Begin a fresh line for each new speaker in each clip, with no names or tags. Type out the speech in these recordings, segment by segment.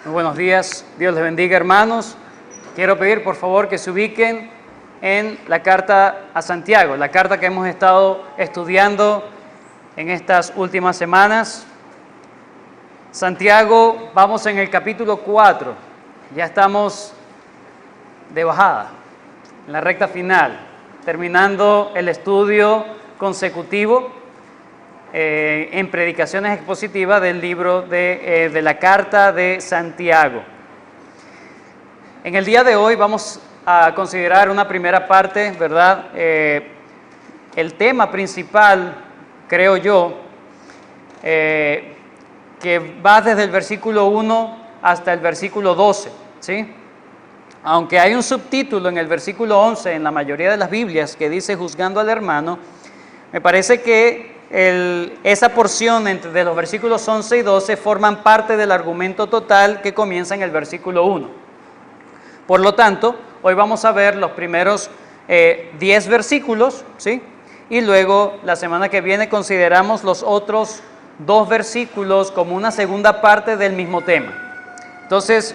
Muy buenos días, Dios les bendiga, hermanos. Quiero pedir por favor que se ubiquen en la carta a Santiago, la carta que hemos estado estudiando en estas últimas semanas. Santiago, vamos en el capítulo 4, ya estamos de bajada, en la recta final, terminando el estudio consecutivo en predicaciones expositivas del libro de la carta de Santiago. En el día de hoy vamos a considerar una primera parte, ¿verdad? El tema principal, creo yo, que va desde el versículo 1 hasta el versículo 12, ¿sí? Aunque hay un subtítulo en el versículo 11 en la mayoría de las Biblias que dice juzgando al hermano, me parece que esa porción de los versículos 11 y 12 forman parte del argumento total que comienza en el versículo 1. Por lo tanto, hoy vamos a ver los primeros 10 versículos, ¿sí? Y luego la semana que viene consideramos los otros 2 versículos como una segunda parte del mismo tema. Entonces,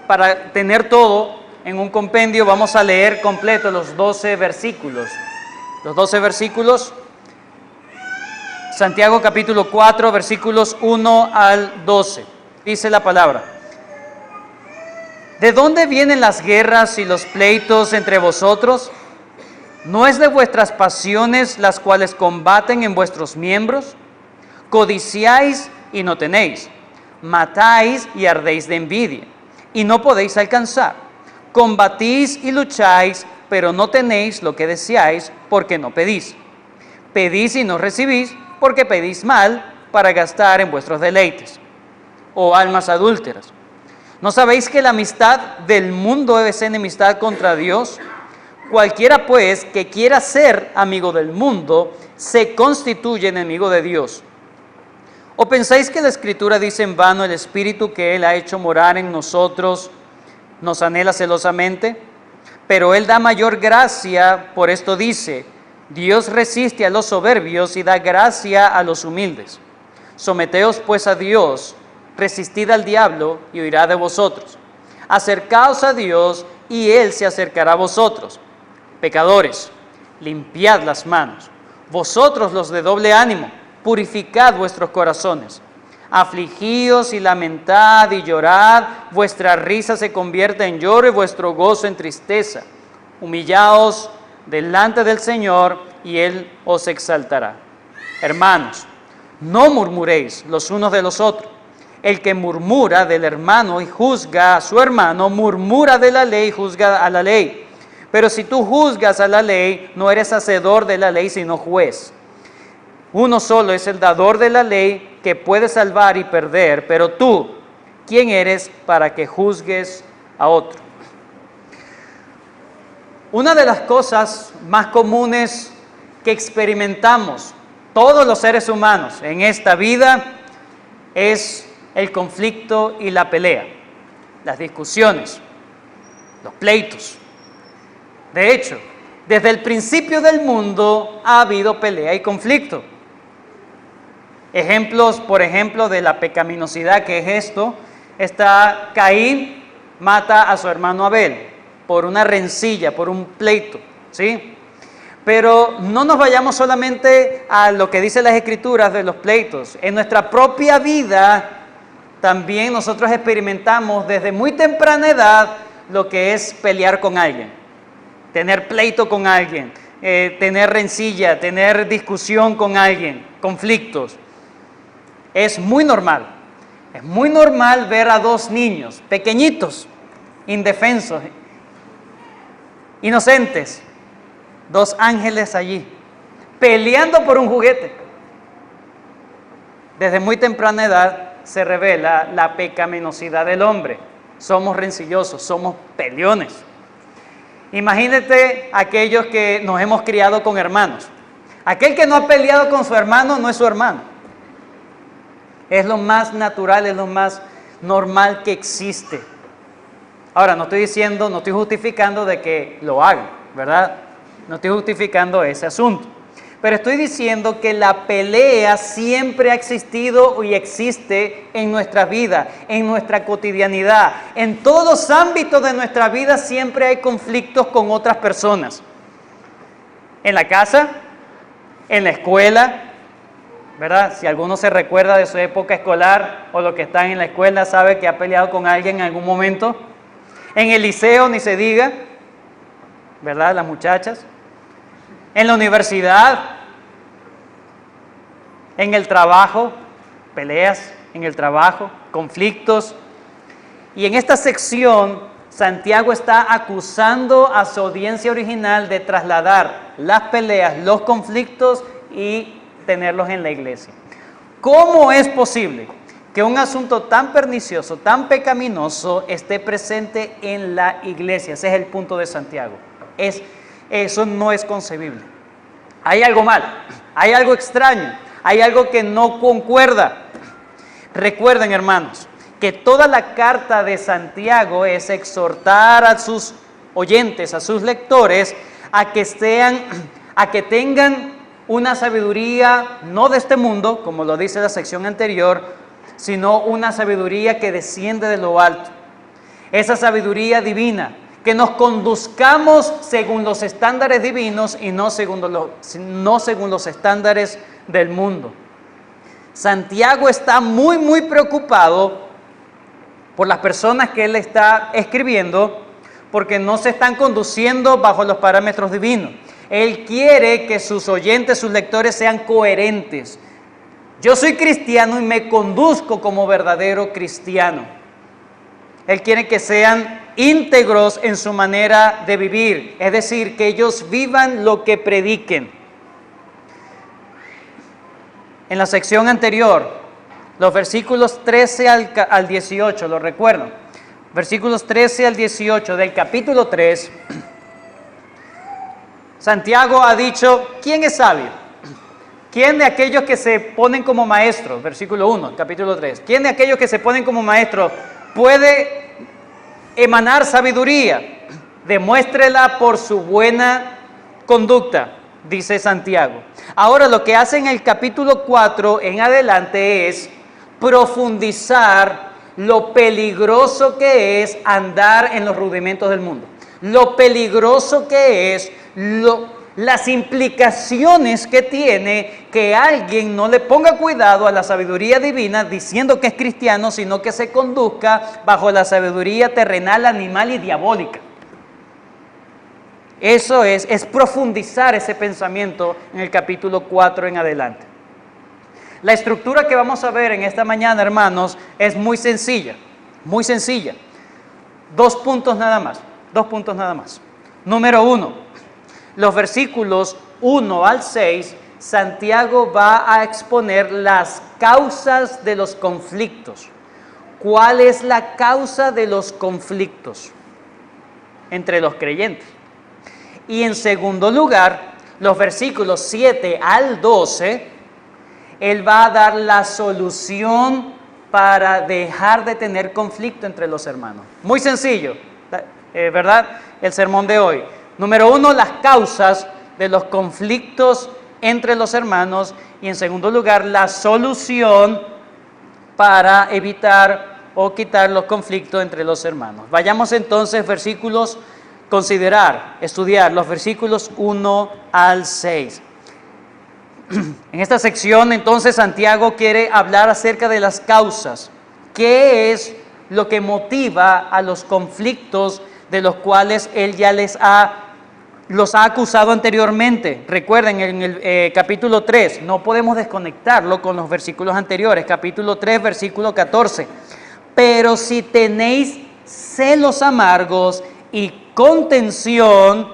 para tener todo en un compendio, vamos a leer completo los 12 versículos. Los 12 versículos, Santiago capítulo 4, versículos 1 al 12. Dice la palabra: ¿De dónde vienen las guerras y los pleitos entre vosotros? ¿No es de vuestras pasiones las cuales combaten en vuestros miembros? Codiciáis y no tenéis, matáis y ardéis de envidia, y no podéis alcanzar. Combatís y lucháis, pero no tenéis lo que deseáis, porque no pedís. Pedís y no recibís, porque pedís mal, para gastar en vuestros deleites. Oh almas adúlteras, ¿no sabéis que la amistad del mundo es enemistad contra Dios? Cualquiera pues que quiera ser amigo del mundo, se constituye enemigo de Dios. ¿O pensáis que la Escritura dice en vano: el Espíritu que Él ha hecho morar en nosotros nos anhela celosamente? Pero Él da mayor gracia, por esto dice: Dios resiste a los soberbios y da gracia a los humildes. Someteos pues a Dios, resistid al diablo y huirá de vosotros. Acercaos a Dios y Él se acercará a vosotros. Pecadores, limpiad las manos. Vosotros los de doble ánimo, purificad vuestros corazones. Afligíos y lamentad y llorad, vuestra risa se convierte en lloro y vuestro gozo en tristeza. Humillaos delante del Señor y Él os exaltará. Hermanos, no murmuréis los unos de los otros. El que murmura del hermano y juzga a su hermano, murmura de la ley y juzga a la ley. Pero si tú juzgas a la ley, no eres hacedor de la ley, sino juez. Uno solo es el dador de la ley, que puede salvar y perder, pero tú, ¿quién eres para que juzgues a otro? Una de las cosas más comunes que experimentamos todos los seres humanos en esta vida es el conflicto y la pelea, las discusiones, los pleitos. De hecho, desde el principio del mundo ha habido pelea y conflicto. Ejemplos, por ejemplo, de la pecaminosidad que es esto, está Caín mata a su hermano Abel por una rencilla, por un pleito, ¿sí? Pero no nos vayamos solamente a lo que dicen las Escrituras de los pleitos. En nuestra propia vida también nosotros experimentamos desde muy temprana edad lo que es pelear con alguien, tener pleito con alguien, tener rencilla, tener discusión con alguien, conflictos. Es muy normal ver a dos niños pequeñitos, indefensos, inocentes, dos ángeles allí, peleando por un juguete. Desde muy temprana edad se revela la pecaminosidad del hombre. Somos rencillosos, somos peleones. Imagínate aquellos que nos hemos criado con hermanos. Aquel que no ha peleado con su hermano no es su hermano. Es lo más natural, es lo más normal que existe. Ahora, no estoy justificando de que lo hagan, ¿verdad? No estoy justificando ese asunto. Pero estoy diciendo que la pelea siempre ha existido y existe en nuestra vida, en nuestra cotidianidad. En todos los ámbitos de nuestra vida siempre hay conflictos con otras personas. En la casa, en la escuela, ¿verdad? Si alguno se recuerda de su época escolar o lo que está en la escuela, sabe que ha peleado con alguien en algún momento. En el liceo, ni se diga, ¿verdad? Las muchachas. En la universidad, en el trabajo, peleas en el trabajo, conflictos. Y en esta sección, Santiago está acusando a su audiencia original de trasladar las peleas, los conflictos y tenerlos en la iglesia. ¿Cómo es posible que un asunto tan pernicioso, tan pecaminoso, esté presente en la iglesia? Ese es el punto de Santiago. Eso no es concebible. Hay algo mal, hay algo extraño, hay algo que no concuerda. Recuerden, hermanos, que toda la carta de Santiago es exhortar a sus oyentes, a sus lectores, a que tengan una sabiduría no de este mundo, como lo dice la sección anterior, sino una sabiduría que desciende de lo alto. Esa sabiduría divina, que nos conduzcamos según los estándares divinos y no según los estándares del mundo. Santiago está muy preocupado por las personas que él está escribiendo, porque no se están conduciendo bajo los parámetros divinos. Él quiere que sus oyentes, sus lectores sean coherentes. Yo soy cristiano y me conduzco como verdadero cristiano. Él quiere que sean íntegros en su manera de vivir, es decir, que ellos vivan lo que prediquen. En la sección anterior, los versículos 13 al 18, lo recuerdo, versículos 13 al 18 del capítulo 3, Santiago ha dicho, ¿quién es sabio? ¿Quién de aquellos que se ponen como maestros? Versículo 1, capítulo 3. ¿Quién de aquellos que se ponen como maestros puede emanar sabiduría? Demuéstrela por su buena conducta, dice Santiago. Ahora lo que hace en el capítulo 4 en adelante es profundizar lo peligroso que es andar en los rudimentos del mundo. Lo peligroso que es, las implicaciones que tiene que alguien no le ponga cuidado a la sabiduría divina diciendo que es cristiano, sino que se conduzca bajo la sabiduría terrenal, animal y diabólica. Eso es profundizar ese pensamiento en el capítulo 4 en adelante. La estructura que vamos a ver en esta mañana, hermanos, es muy sencilla, muy sencilla. 2 puntos nada más, 2 puntos nada más. Número 1. Los versículos 1 al 6, Santiago va a exponer las causas de los conflictos. ¿Cuál es la causa de los conflictos entre los creyentes? Y en segundo lugar, los versículos 7 al 12, él va a dar la solución para dejar de tener conflicto entre los hermanos. Muy sencillo, ¿verdad? El sermón de hoy. Número 1, las causas de los conflictos entre los hermanos. Y en segundo lugar, la solución para evitar o quitar los conflictos entre los hermanos. Vayamos entonces estudiar los versículos 1 al 6. En esta sección entonces Santiago quiere hablar acerca de las causas. ¿Qué es lo que motiva a los conflictos de los cuales él ya los ha acusado anteriormente? Recuerden, en el capítulo 3, no podemos desconectarlo con los versículos anteriores. Capítulo 3, versículo 14. Pero si tenéis celos amargos y contención,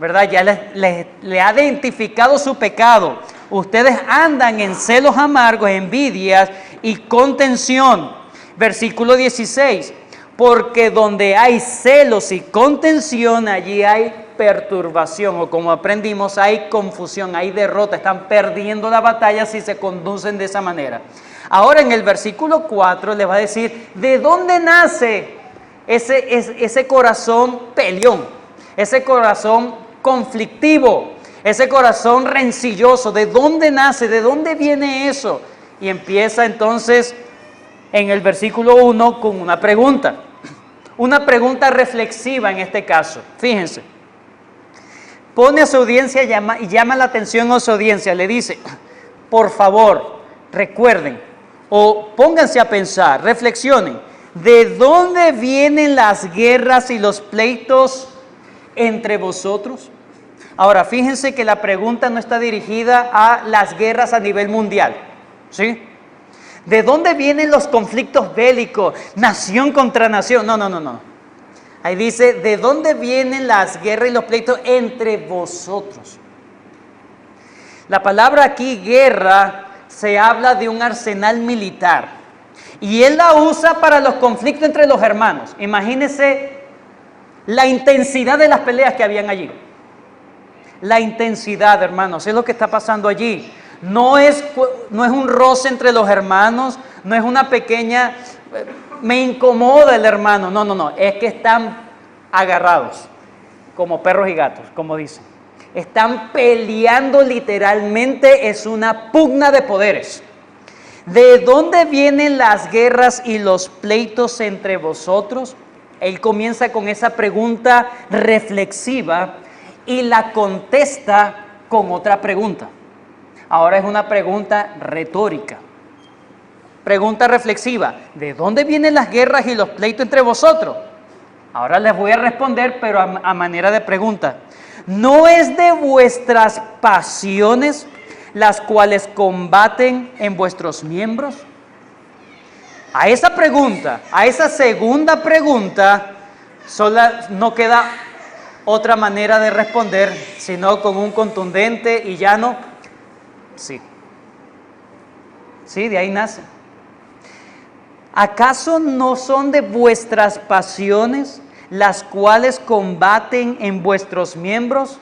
¿verdad? Ya le ha identificado su pecado. Ustedes andan en celos amargos, envidias y contención. Versículo 16. Porque donde hay celos y contención, allí hay perturbación, o como aprendimos, hay confusión, hay derrota. Están perdiendo la batalla si se conducen de esa manera. Ahora en el versículo 4 le va a decir, ¿de dónde nace ese corazón peleón? Ese corazón conflictivo. Ese corazón rencilloso, ¿de dónde nace? ¿De dónde viene eso? Y empieza entonces en el versículo 1 con una pregunta reflexiva en este caso. Fíjense, pone a su audiencia y llama la atención a su audiencia, le dice, por favor, recuerden o pónganse a pensar, reflexionen, ¿de dónde vienen las guerras y los pleitos entre vosotros? Ahora, fíjense que la pregunta no está dirigida a las guerras a nivel mundial, ¿sí? ¿De dónde vienen los conflictos bélicos, nación contra nación? No. Ahí dice, ¿de dónde vienen las guerras y los pleitos entre vosotros? La palabra aquí, guerra, se habla de un arsenal militar. Y él la usa para los conflictos entre los hermanos. Imagínense la intensidad de las peleas que habían allí. La intensidad, hermanos, es lo que está pasando allí. No es un roce entre los hermanos, no es una pequeña, me incomoda el hermano. No, es que están agarrados, como perros y gatos, como dicen. Están peleando literalmente, es una pugna de poderes. ¿De dónde vienen las guerras y los pleitos entre vosotros? Él comienza con esa pregunta reflexiva y la contesta con otra pregunta. Ahora es una pregunta retórica. Pregunta reflexiva. ¿De dónde vienen las guerras y los pleitos entre vosotros? Ahora les voy a responder, pero a manera de pregunta. ¿No es de vuestras pasiones las cuales combaten en vuestros miembros? A esa pregunta, a esa segunda pregunta, no queda otra manera de responder, sino con un contundente y llano sí. Sí, de ahí nace. ¿Acaso no son de vuestras pasiones las cuales combaten en vuestros miembros?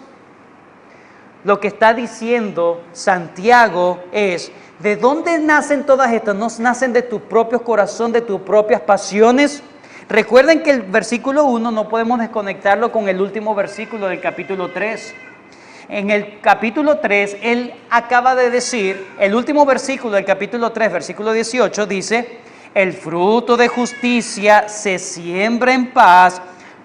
Lo que está diciendo Santiago es, ¿de dónde nacen todas estas? ¿No nacen de tu propio corazón, de tus propias pasiones? Recuerden que el versículo 1 no podemos desconectarlo con el último versículo del capítulo 3. En el capítulo 3, él acaba de decir, el último versículo del capítulo 3, versículo 18, dice, el fruto de justicia se siembra en paz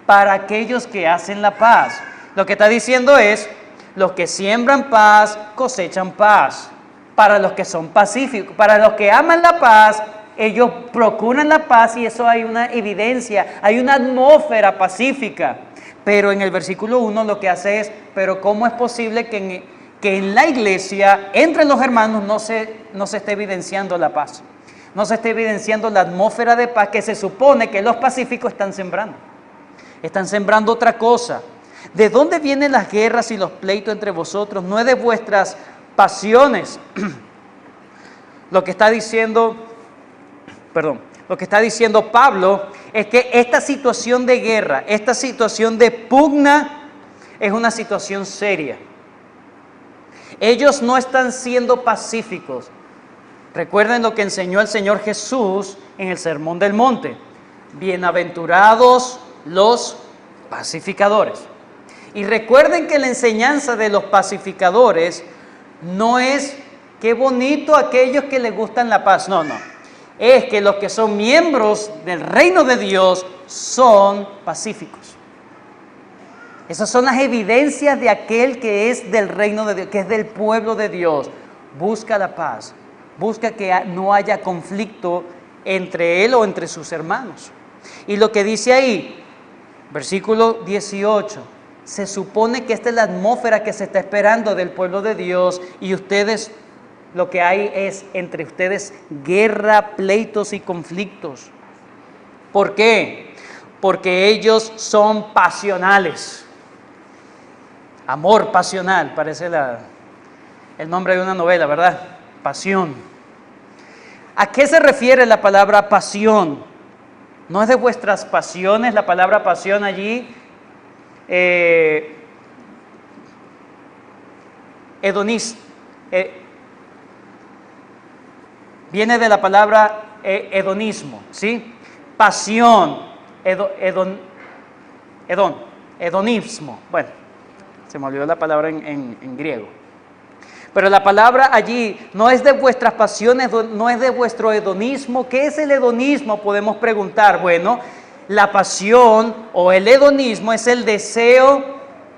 para aquellos que hacen la paz. Lo que está diciendo es, los que siembran paz cosechan paz. Para los que son pacíficos, para los que aman la paz, ellos procuran la paz y eso hay una evidencia, hay una atmósfera pacífica. Pero en el versículo 1 lo que hace es, pero ¿cómo es posible que en la iglesia, entre los hermanos, no se esté evidenciando la paz? No se esté evidenciando la atmósfera de paz que se supone que los pacíficos están sembrando. Están sembrando otra cosa. ¿De dónde vienen las guerras y los pleitos entre vosotros? No es de vuestras pasiones. Lo que está diciendo Pablo es que esta situación de guerra, esta situación de pugna, es una situación seria. Ellos no están siendo pacíficos. Recuerden lo que enseñó el Señor Jesús en el Sermón del Monte. Bienaventurados los pacificadores. Y recuerden que la enseñanza de los pacificadores no es qué bonito aquellos que les gustan la paz. No. Es que los que son miembros del reino de Dios son pacíficos. Esas son las evidencias de aquel que es del reino de Dios, que es del pueblo de Dios. Busca la paz, busca que no haya conflicto entre él o entre sus hermanos. Y lo que dice ahí, versículo 18, se supone que esta es la atmósfera que se está esperando del pueblo de Dios y ustedes, lo que hay es entre ustedes guerra, pleitos y conflictos. ¿Por qué? Porque ellos son pasionales. Amor pasional, parece el nombre de una novela, ¿verdad? Pasión. ¿A qué se refiere la palabra pasión? No es de vuestras pasiones, la palabra pasión allí, viene de la palabra hedonismo, ¿sí? Pasión, hedonismo. Bueno, Se me olvidó la palabra en griego. Pero la palabra allí no es de vuestras pasiones, no es de vuestro hedonismo. ¿Qué es el hedonismo? Podemos preguntar. Bueno, la pasión o el hedonismo es el deseo,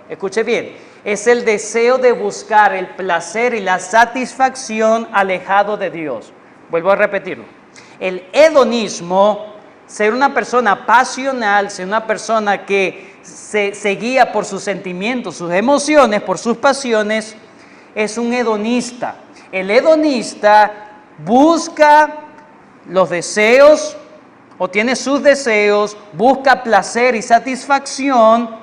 escuche bien, es el deseo de buscar el placer y la satisfacción alejado de Dios. Vuelvo a repetirlo. El hedonismo, ser una persona pasional, ser una persona que se guía por sus sentimientos, sus emociones, por sus pasiones, es un hedonista. El hedonista busca los deseos o tiene sus deseos, busca placer y satisfacción,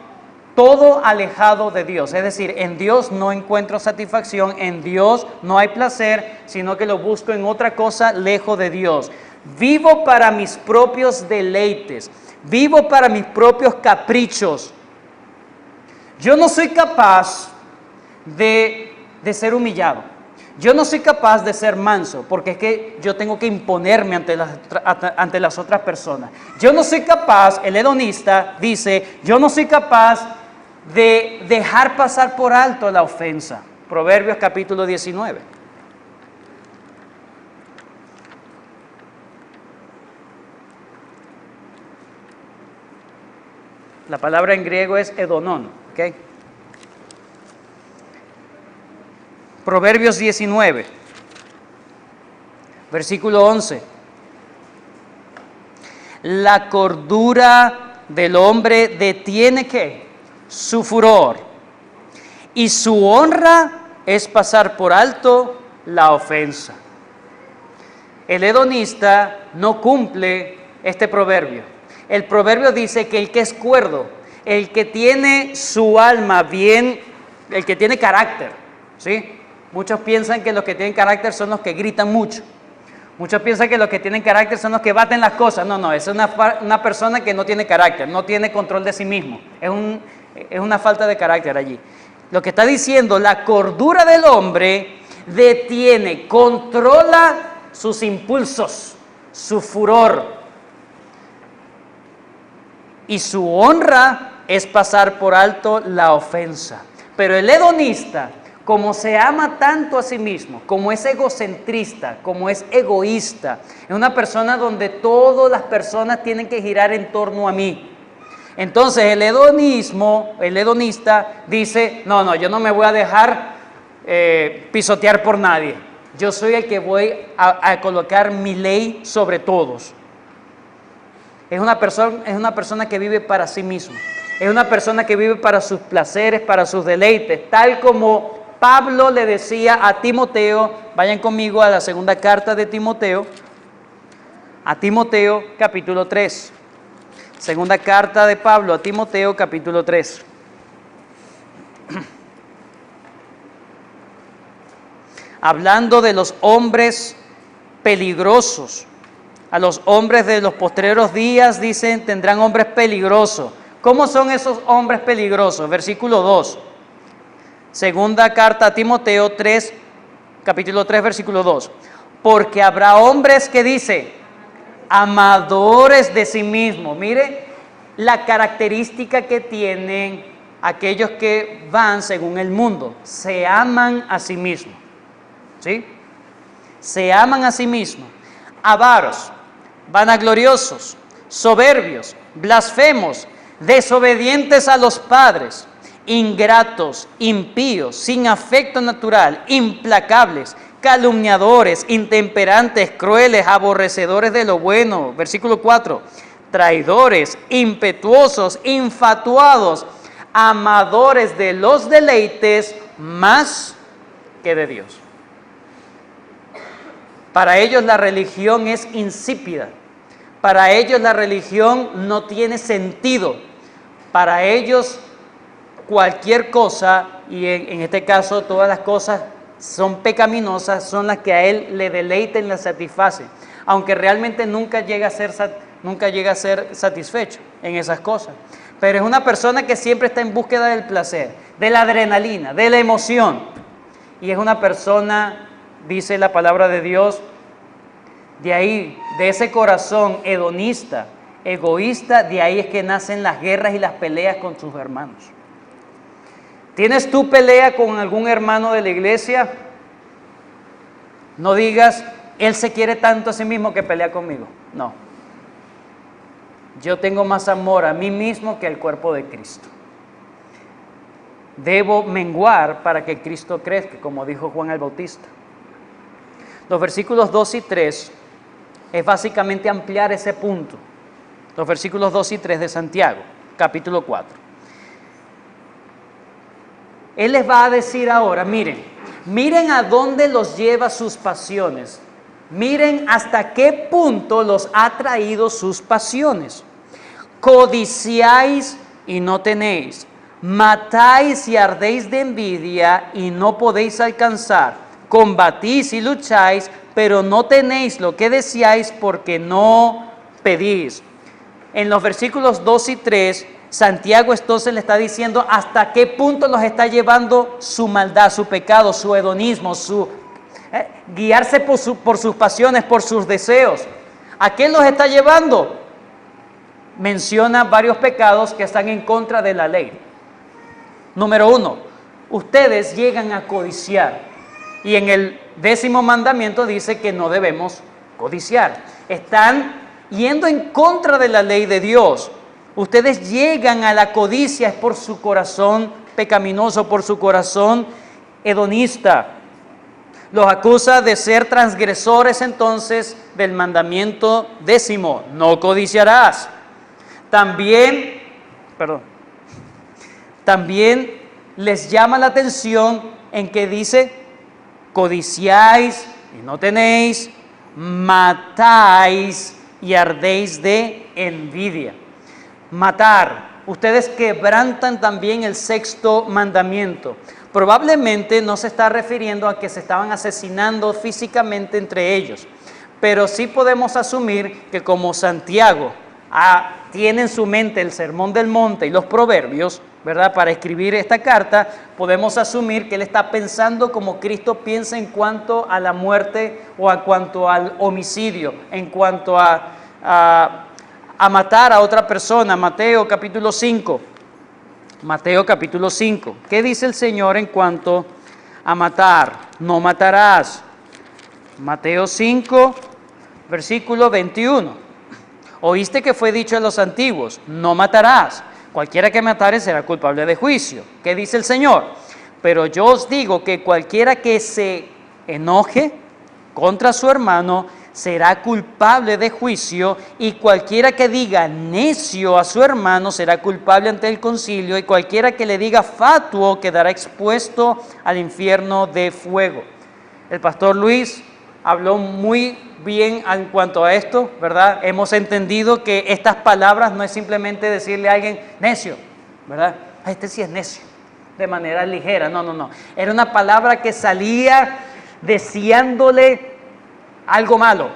todo alejado de Dios. Es decir, en Dios no encuentro satisfacción, en Dios no hay placer, sino que lo busco en otra cosa lejos de Dios. Vivo para mis propios deleites, vivo para mis propios caprichos. Yo no soy capaz de ser humillado. Yo no soy capaz de ser manso, porque es que yo tengo que imponerme ante las otras personas. Yo no soy capaz, el hedonista dice, yo no soy capaz de dejar pasar por alto la ofensa. Proverbios capítulo 19. La palabra en griego es hedonón, ¿ok? Proverbios 19, versículo 11. La cordura del hombre detiene ¿qué? Su furor, y su honra es pasar por alto la ofensa. El hedonista no cumple este proverbio. El proverbio dice que el que es cuerdo, el que tiene su alma bien, el que tiene carácter, ¿sí? Muchos piensan que los que tienen carácter son los que gritan mucho. Muchos piensan que los que tienen carácter son los que baten las cosas. No, es una persona que no tiene carácter, no tiene control de sí mismo. Es una falta de carácter allí. Lo que está diciendo, la cordura del hombre detiene, controla sus impulsos, su furor. Y su honra es pasar por alto la ofensa. Pero el hedonista, como se ama tanto a sí mismo, como es egocentrista, como es egoísta, es una persona donde todas las personas tienen que girar en torno a mí. Entonces el hedonista dice, no, yo no me voy a dejar pisotear por nadie. Yo soy el que voy a colocar mi ley sobre todos. Es una persona que vive para sí mismo. Es una persona que vive para sus placeres, para sus deleites, tal como Pablo le decía a Timoteo. Vayan conmigo a la segunda carta de Timoteo, a Timoteo capítulo 3. Segunda carta de Pablo a Timoteo capítulo 3. Hablando de los hombres peligrosos, a los hombres de los postreros días, dicen, tendrán hombres peligrosos. ¿Cómo son esos hombres peligrosos? Versículo 2. Segunda carta a Timoteo 3, capítulo 3, versículo 2. Porque habrá hombres que dice, amadores de sí mismos. Mire la característica que tienen aquellos que van según el mundo. Se aman a sí mismos. ¿Sí? Se aman a sí mismos. Avaros, vanagloriosos, soberbios, blasfemos, desobedientes a los padres, ingratos, impíos, sin afecto natural, implacables, calumniadores, intemperantes, crueles, aborrecedores de lo bueno. Versículo 4. Traidores, impetuosos, infatuados, amadores de los deleites más que de Dios. Para ellos la religión es insípida. Para ellos la religión no tiene sentido. Para ellos cualquier cosa, y en este caso todas las cosas son pecaminosas, son las que a él le deleiten, le satisfacen, aunque realmente nunca llega a ser satisfecho en esas cosas. Pero es una persona que siempre está en búsqueda del placer, de la adrenalina, de la emoción. Y es una persona, dice la palabra de Dios, de ahí, de ese corazón hedonista, egoísta, de ahí es que nacen las guerras y las peleas con sus hermanos. ¿Tienes tu pelea con algún hermano de la iglesia? No digas, él se quiere tanto a sí mismo que pelea conmigo. No. Yo tengo más amor a mí mismo que al cuerpo de Cristo. Debo menguar para que Cristo crezca, como dijo Juan el Bautista. Los versículos 2 y 3 es básicamente ampliar ese punto. Los versículos 2 y 3 de Santiago, capítulo 4. Él les va a decir ahora, miren a dónde los lleva sus pasiones. Miren hasta qué punto los ha traído sus pasiones. Codiciáis y no tenéis. Matáis y ardéis de envidia y no podéis alcanzar. Combatís y lucháis, pero no tenéis lo que deseáis porque no pedís. En los versículos 2 y 3, Santiago entonces le está diciendo hasta qué punto los está llevando su maldad, su pecado, su hedonismo, guiarse por sus pasiones, por sus deseos. ¿A qué los está llevando? Menciona varios pecados que están en contra de la ley. Número 1, ustedes llegan a codiciar. Y en el 10º mandamiento dice que no debemos codiciar. Están yendo en contra de la ley de Dios. Ustedes llegan a la codicia es por su corazón pecaminoso, por su corazón hedonista. Los acusa de ser transgresores entonces del mandamiento 10º, no codiciarás. También les llama la atención en que dice, codiciáis y no tenéis, matáis y ardéis de envidia. Matar. Ustedes quebrantan también el 6º mandamiento. Probablemente no se está refiriendo a que se estaban asesinando físicamente entre ellos, pero sí podemos asumir que como Santiago tiene en su mente el Sermón del Monte y los Proverbios, ¿verdad? Para escribir esta carta, podemos asumir que él está pensando como Cristo piensa en cuanto a la muerte o en cuanto al homicidio, en cuanto a matar a otra persona. Mateo capítulo 5. Mateo capítulo 5. ¿Qué dice el Señor en cuanto a matar? No matarás. Mateo 5, versículo 21. Oíste que fue dicho a los antiguos, no matarás. Cualquiera que matare será culpable de juicio. ¿Qué dice el Señor? Pero yo os digo que cualquiera que se enoje contra su hermano será culpable de juicio, y cualquiera que diga necio a su hermano será culpable ante el concilio, y cualquiera que le diga fatuo quedará expuesto al infierno de fuego. El pastor Luis habló muy bien en cuanto a esto, ¿verdad? Hemos entendido que estas palabras no es simplemente decirle a alguien necio, ¿verdad? Este sí es necio, de manera ligera, no. Era una palabra que salía deseándole algo malo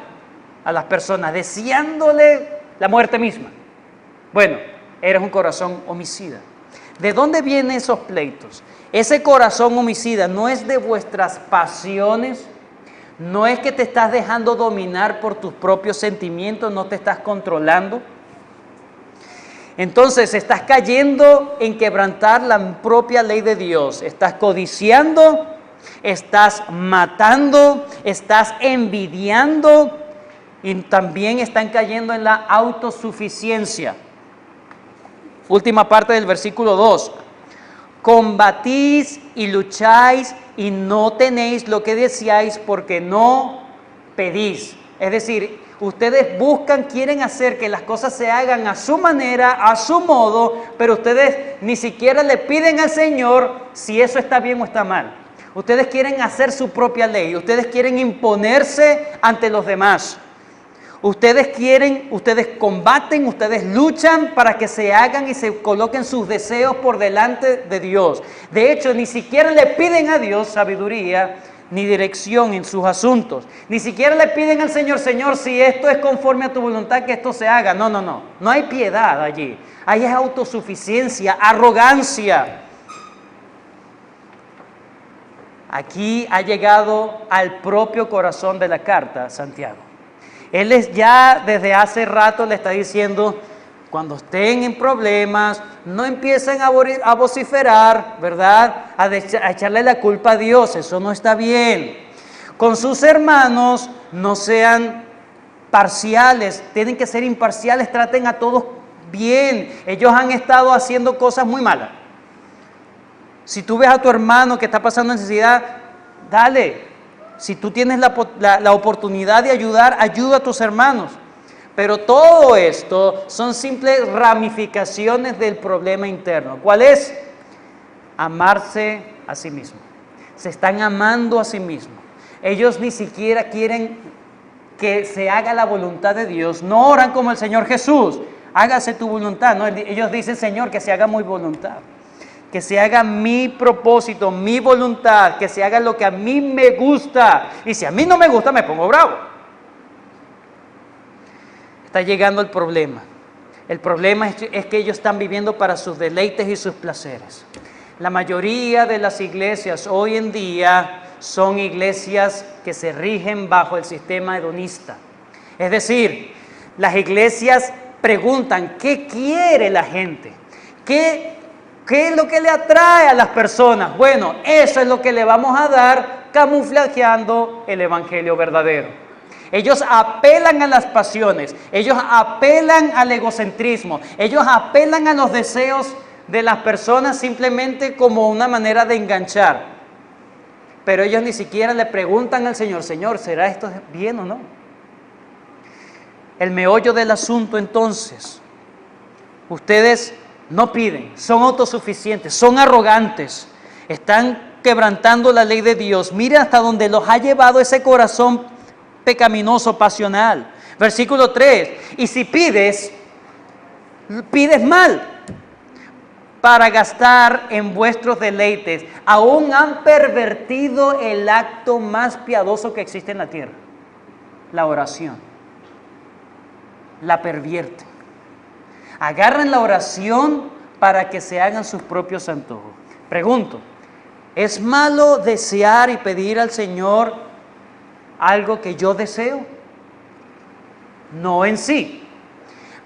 a las personas, deseándole la muerte misma. Bueno, eres un corazón homicida. ¿De dónde vienen esos pleitos? Ese corazón homicida no es de vuestras pasiones, no es que te estás dejando dominar por tus propios sentimientos, no te estás controlando. Entonces estás cayendo en quebrantar la propia ley de Dios, estás codiciando, estás matando, estás envidiando y también están cayendo en la autosuficiencia. Última parte del versículo 2. Combatís y lucháis y no tenéis lo que deseáis porque no pedís. Es decir, ustedes quieren hacer que las cosas se hagan a su manera, a su modo, pero ustedes ni siquiera le piden al Señor si eso está bien o está mal. Ustedes quieren hacer su propia ley, ustedes quieren imponerse ante los demás. Ustedes combaten, ustedes luchan para que se hagan y se coloquen sus deseos por delante de Dios. De hecho, ni siquiera le piden a Dios sabiduría ni dirección en sus asuntos. Ni siquiera le piden al Señor, Señor, si esto es conforme a tu voluntad, que esto se haga. No. No hay piedad allí. Hay autosuficiencia, arrogancia. Aquí ha llegado al propio corazón de la carta Santiago. Él ya desde hace rato le está diciendo, Cuando estén en problemas, no empiecen a vociferar, ¿verdad? A echarle la culpa a Dios, eso no está bien. Con sus hermanos no sean parciales, tienen que ser imparciales, traten a todos bien. Ellos han estado haciendo cosas muy malas. Si tú ves a tu hermano que está pasando necesidad, dale. Si tú tienes la oportunidad de ayudar, ayuda a tus hermanos. Pero todo esto son simples ramificaciones del problema interno. ¿Cuál es? Amarse a sí mismo. Se están amando a sí mismos. Ellos ni siquiera quieren que se haga la voluntad de Dios. No oran como el Señor Jesús. Hágase tu voluntad. No, ellos dicen, Señor, que se haga mi voluntad. Que se haga mi propósito, mi voluntad. Que se haga lo que a mí me gusta. Y si a mí no me gusta, me pongo bravo. Está llegando el problema. El problema es que ellos están viviendo para sus deleites y sus placeres. La mayoría de las iglesias hoy en día son iglesias que se rigen bajo el sistema hedonista. Es decir, las iglesias preguntan, ¿qué quiere la gente? ¿Qué es lo que le atrae a las personas? Bueno, eso es lo que le vamos a dar camuflajeando el evangelio verdadero. Ellos apelan a las pasiones, ellos apelan al egocentrismo, ellos apelan a los deseos de las personas simplemente como una manera de enganchar. Pero ellos ni siquiera le preguntan al Señor, Señor, ¿será esto bien o no? El meollo del asunto entonces, ustedes no piden, son autosuficientes, son arrogantes, están quebrantando la ley de Dios. Mira hasta donde los ha llevado ese corazón pecaminoso, pasional. Versículo 3, y si pides mal para gastar en vuestros deleites. Aún han pervertido el acto más piadoso que existe en la tierra, la oración. La pervierten. Agarran la oración para que se hagan sus propios antojos. Pregunto, ¿es malo desear y pedir al Señor algo que yo deseo? No en sí.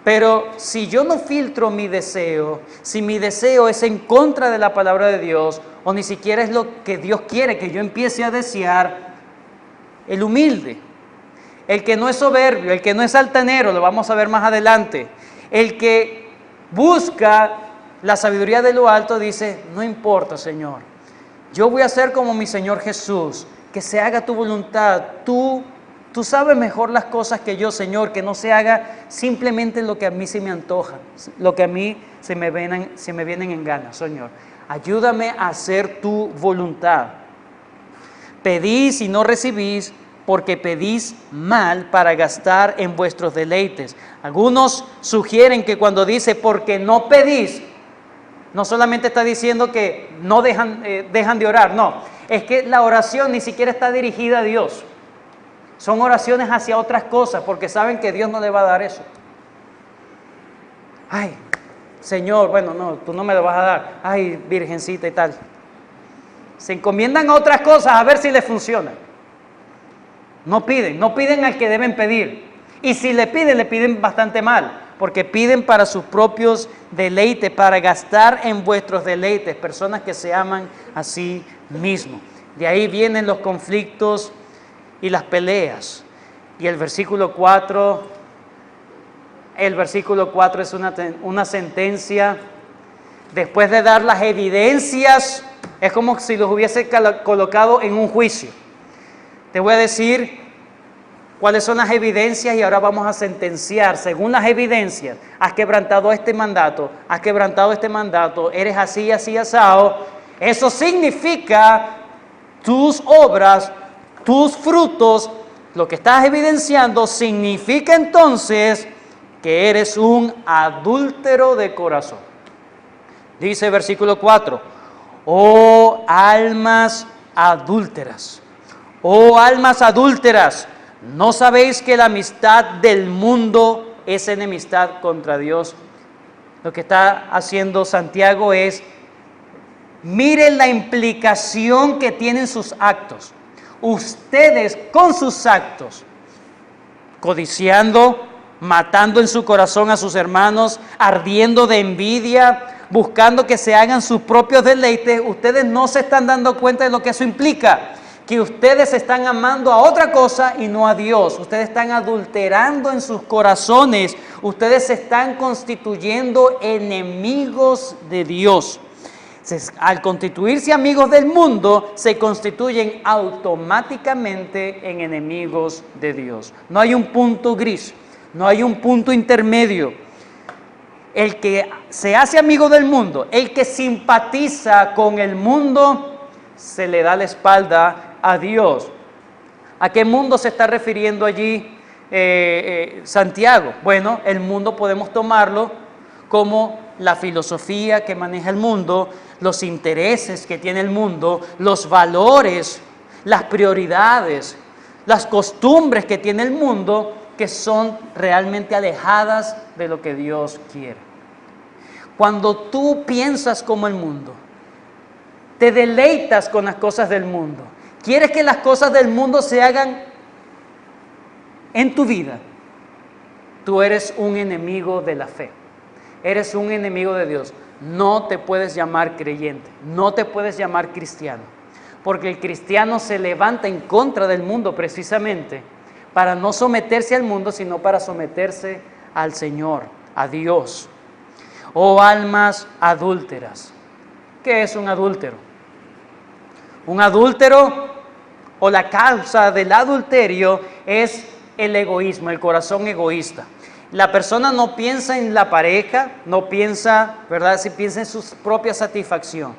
Pero si yo no filtro mi deseo, si mi deseo es en contra de la palabra de Dios, o ni siquiera es lo que Dios quiere que yo empiece a desear, el humilde, el que no es soberbio, el que no es altanero, lo vamos a ver más adelante, el que busca la sabiduría de lo alto, dice, no importa, Señor, yo voy a ser como mi Señor Jesús, que se haga tu voluntad. Tú sabes mejor las cosas que yo, Señor, que no se haga simplemente lo que a mí se me antoja, lo que a mí se me vienen en ganas, Señor. Ayúdame a hacer tu voluntad. Pedís y no recibís, porque pedís mal para gastar en vuestros deleites. Algunos sugieren que cuando dice porque no pedís, no solamente está diciendo que no dejan de orar, no. Es que la oración ni siquiera está dirigida a Dios. Son oraciones hacia otras cosas, porque saben que Dios no le va a dar eso. Ay, Señor, bueno, no, tú no me lo vas a dar. Ay, virgencita y tal. Se encomiendan a otras cosas a ver si les funciona. No piden al que deben pedir. Y si le piden bastante mal, porque piden para sus propios deleites, para gastar en vuestros deleites, personas que se aman a sí mismos. De ahí vienen los conflictos y las peleas. Y el versículo 4 es una sentencia. Después de dar las evidencias, es como si los hubiese colocado en un juicio. Te voy a decir cuáles son las evidencias y ahora vamos a sentenciar. Según las evidencias, has quebrantado este mandato, eres así, así, asado. Eso significa tus obras, tus frutos, lo que estás evidenciando, significa entonces que eres un adúltero de corazón. Dice versículo 4, oh almas adúlteras, ¿no sabéis que la amistad del mundo es enemistad contra Dios? Lo que está haciendo Santiago es, miren la implicación que tienen sus actos. Ustedes con sus actos, codiciando matando en su corazón a sus hermanos, ardiendo de envidia, buscando que se hagan sus propios deleites, ustedes no se están dando cuenta de lo que eso implica. Que ustedes están amando a otra cosa y no a Dios. Ustedes están adulterando en sus corazones. Ustedes se están constituyendo enemigos de Dios. Al constituirse amigos del mundo, se constituyen automáticamente en enemigos de Dios. No hay un punto gris, no hay un punto intermedio. El que se hace amigo del mundo, el que simpatiza con el mundo, se le da la espalda a Dios. ¿A qué mundo se está refiriendo allí Santiago? Bueno, el mundo podemos tomarlo como la filosofía que maneja el mundo, los intereses que tiene el mundo, los valores, las prioridades, las costumbres que tiene el mundo, que son realmente alejadas de lo que Dios quiere. Cuando tú piensas como el mundo, te deleitas con las cosas del mundo, quieres que las cosas del mundo se hagan en tu vida, tú eres un enemigo de la fe, eres un enemigo de Dios. No te puedes llamar creyente, no te puedes llamar cristiano, porque el cristiano se levanta en contra del mundo precisamente para no someterse al mundo, sino para someterse al Señor, a Dios. Oh almas adúlteras. ¿Qué es un adúltero? Un adúltero, o la causa del adulterio, es el egoísmo, el corazón egoísta. La persona no piensa en la pareja, no piensa, ¿verdad? Si piensa en su propia satisfacción.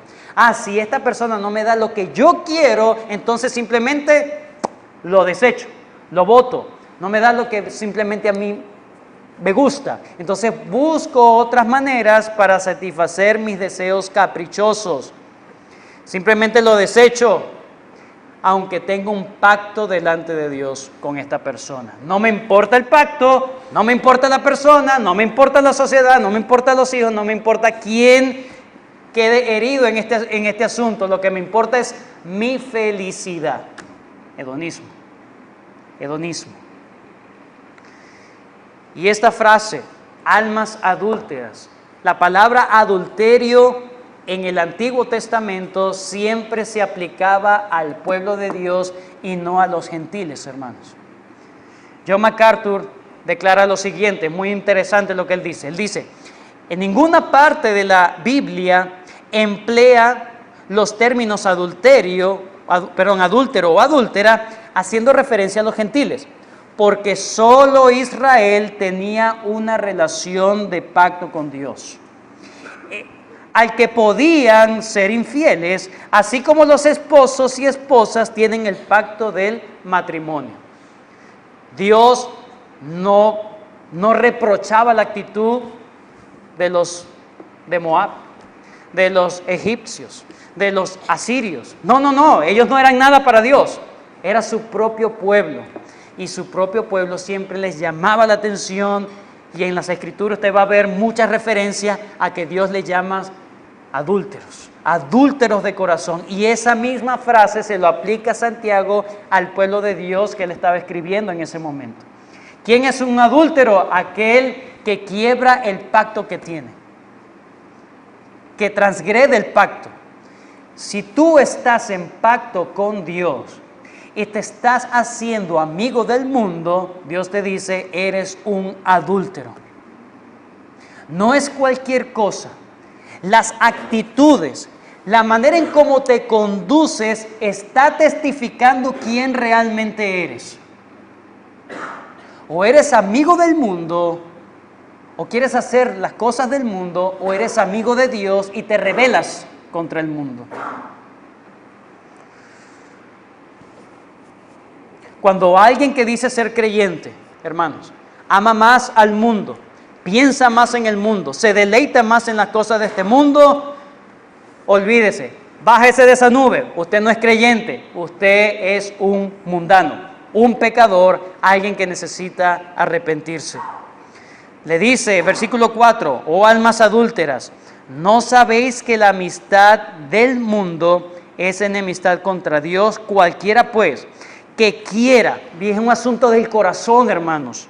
Si esta persona no me da lo que yo quiero, entonces simplemente lo desecho, lo boto. No me da lo que simplemente a mí me gusta. Entonces busco otras maneras para satisfacer mis deseos caprichosos. Simplemente lo desecho, aunque tengo un pacto delante de Dios con esta persona. No me importa el pacto, no me importa la persona, no me importa la sociedad, no me importa los hijos, no me importa quién quede herido en este asunto. Lo que me importa es mi felicidad. Hedonismo. Hedonismo. Y esta frase, almas adúlteras, la palabra adulterio en el Antiguo Testamento siempre se aplicaba al pueblo de Dios y no a los gentiles, hermanos. John MacArthur declara lo siguiente, muy interesante lo que él dice. Él dice, en ninguna parte de la Biblia emplea los términos adúltero o adúltera haciendo referencia a los gentiles, porque solo Israel tenía una relación de pacto con Dios, al que podían ser infieles, así como los esposos y esposas tienen el pacto del matrimonio. Dios no reprochaba la actitud de Moab, de los egipcios, de los asirios. No, ellos no eran nada para Dios, era su propio pueblo. Y su propio pueblo siempre les llamaba la atención, y en las Escrituras usted va a ver muchas referencias a que Dios les llama adúlteros de corazón. Y esa misma frase se lo aplica a Santiago al pueblo de Dios que él estaba escribiendo en ese momento. ¿Quién es un adúltero? Aquel que quiebra el pacto que tiene, que transgrede el pacto. Si tú estás en pacto con Dios y te estás haciendo amigo del mundo, Dios te dice, eres un adúltero. No es cualquier cosa. Las actitudes, la manera en cómo te conduces, está testificando quién realmente eres. O eres amigo del mundo, o quieres hacer las cosas del mundo, o eres amigo de Dios y te rebelas contra el mundo. Cuando alguien que dice ser creyente, hermanos, ama más al mundo, piensa más en el mundo, se deleita más en las cosas de este mundo, olvídese, bájese de esa nube. Usted no es creyente, usted es un mundano, un pecador, alguien que necesita arrepentirse. Le dice, versículo 4, oh almas adúlteras, ¿no sabéis que la amistad del mundo es enemistad contra Dios? Cualquiera pues que quiera, y es un asunto del corazón, hermanos,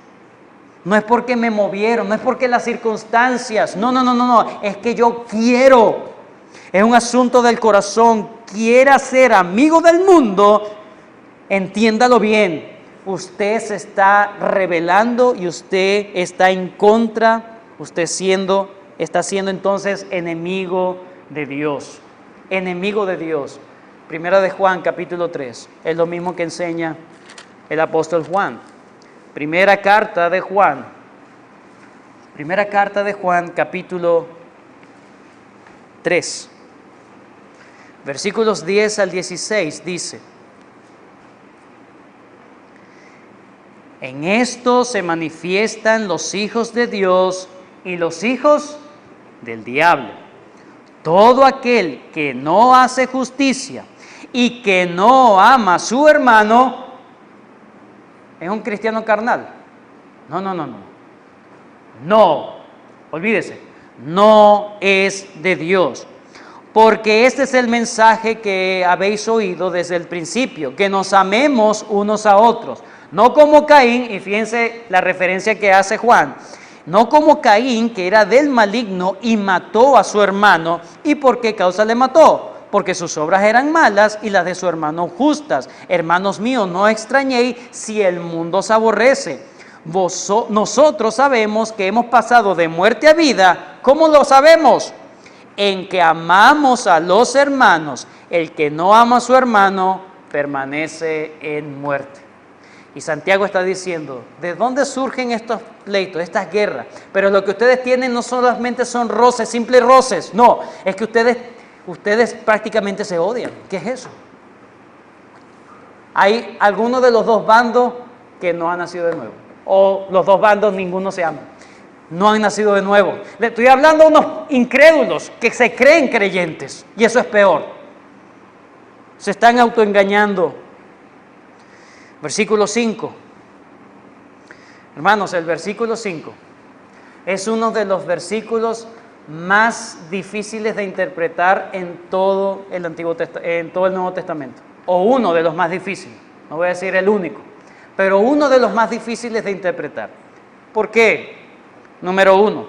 No es porque me movieron, no es porque las circunstancias, no, es que yo quiero. Es un asunto del corazón. Quiera ser amigo del mundo, entiéndalo bien. Usted se está rebelando y usted está en contra, está siendo entonces enemigo de Dios. Enemigo de Dios. Primera de Juan, capítulo 3. Es lo mismo que enseña el apóstol Juan. Primera carta de Juan, capítulo 3, versículos 10 al 16, dice: en esto se manifiestan los hijos de Dios y los hijos del diablo. Todo aquel que no hace justicia y que no ama a su hermano, ¿es un cristiano carnal? No, olvídese, no es de Dios. Porque este es el mensaje que habéis oído desde el principio, que nos amemos unos a otros. No como Caín, y fíjense la referencia que hace Juan, no como Caín, que era del maligno y mató a su hermano. ¿Y por qué causa le mató? Porque sus obras eran malas y las de su hermano justas. Hermanos míos, no extrañéis si el mundo os aborrece. Nosotros sabemos que hemos pasado de muerte a vida. ¿Cómo lo sabemos? En que amamos a los hermanos. El que no ama a su hermano permanece en muerte. Y Santiago está diciendo, ¿de dónde surgen estos pleitos, estas guerras? Pero lo que ustedes tienen no solamente son roces, simples roces. No, es que ustedes prácticamente se odian. ¿Qué es eso? Hay algunos de los dos bandos que no han nacido de nuevo. O los dos bandos, ninguno se ama. No han nacido de nuevo. Le estoy hablando a unos incrédulos que se creen creyentes. Y eso es peor. Se están autoengañando. Versículo 5. Hermanos, el versículo 5 es uno de los versículos más difíciles de interpretar en todo el Nuevo Testamento. O uno de los más difíciles. No voy a decir el único. Pero uno de los más difíciles de interpretar. ¿Por qué? Número 1.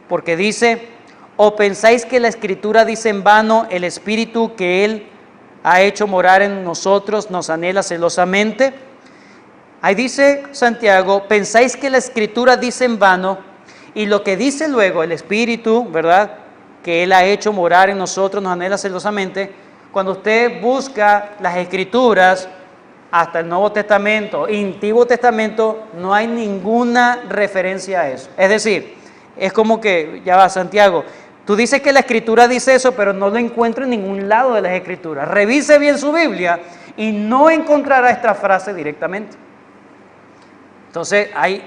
Porque dice, ¿o pensáis que la Escritura dice en vano, el Espíritu que Él ha hecho morar en nosotros nos anhela celosamente? Ahí dice Santiago, ¿pensáis que la Escritura dice en vano? Y lo que dice luego, el Espíritu, ¿verdad?, que Él ha hecho morar en nosotros nos anhela celosamente. Cuando usted busca las Escrituras, hasta el Nuevo Testamento, Antiguo Testamento, no hay ninguna referencia a eso. Es decir, es como que, ya va Santiago, tú dices que la Escritura dice eso, pero no lo encuentro en ningún lado de las Escrituras. Revise bien su Biblia y no encontrará esta frase directamente. Entonces, hay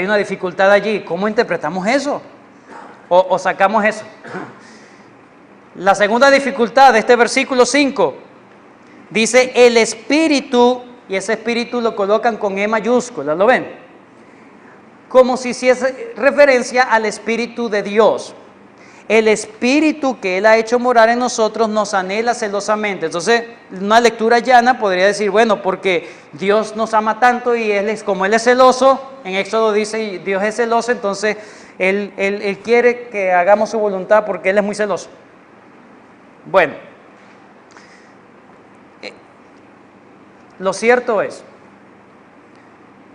una dificultad allí. ¿Cómo interpretamos eso? O sacamos eso. La segunda dificultad de este versículo 5 dice el Espíritu, y ese Espíritu lo colocan con E mayúscula, ¿lo ven? Como si hiciese referencia al Espíritu de Dios. El Espíritu que Él ha hecho morar en nosotros nos anhela celosamente. Entonces, una lectura llana podría decir, bueno, porque Dios nos ama tanto y como Él es celoso, en Éxodo dice, Dios es celoso, entonces Él quiere que hagamos su voluntad porque Él es muy celoso. Bueno, lo cierto es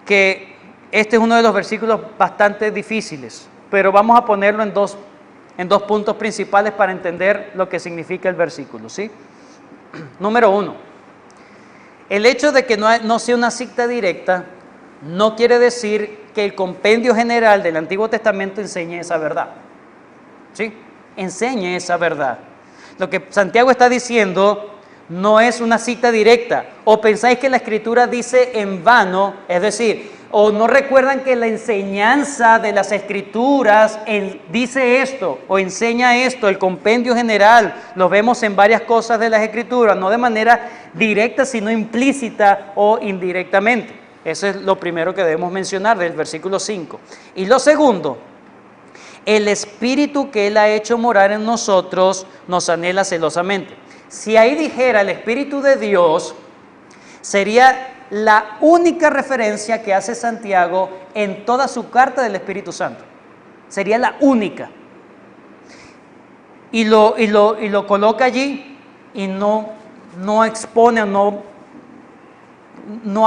que este es uno de los versículos bastante difíciles, pero vamos a ponerlo en dos puntos principales para entender lo que significa el versículo, ¿sí? Número 1, el hecho de que no sea una cita directa no quiere decir que el compendio general del Antiguo Testamento enseñe esa verdad, ¿sí? Enseñe esa verdad. Lo que Santiago está diciendo no es una cita directa. O pensáis que la Escritura dice en vano, es decir, o no recuerdan que la enseñanza de las Escrituras dice esto o enseña esto, el compendio general, lo vemos en varias cosas de las Escrituras, no de manera directa, sino implícita o indirectamente. Eso es lo primero que debemos mencionar del versículo 5. Y lo segundo, el Espíritu que Él ha hecho morar en nosotros nos anhela celosamente. Si ahí dijera el Espíritu de Dios, sería la única referencia que hace Santiago en toda su carta del Espíritu Santo. Sería la única. Y lo coloca allí y no expone, no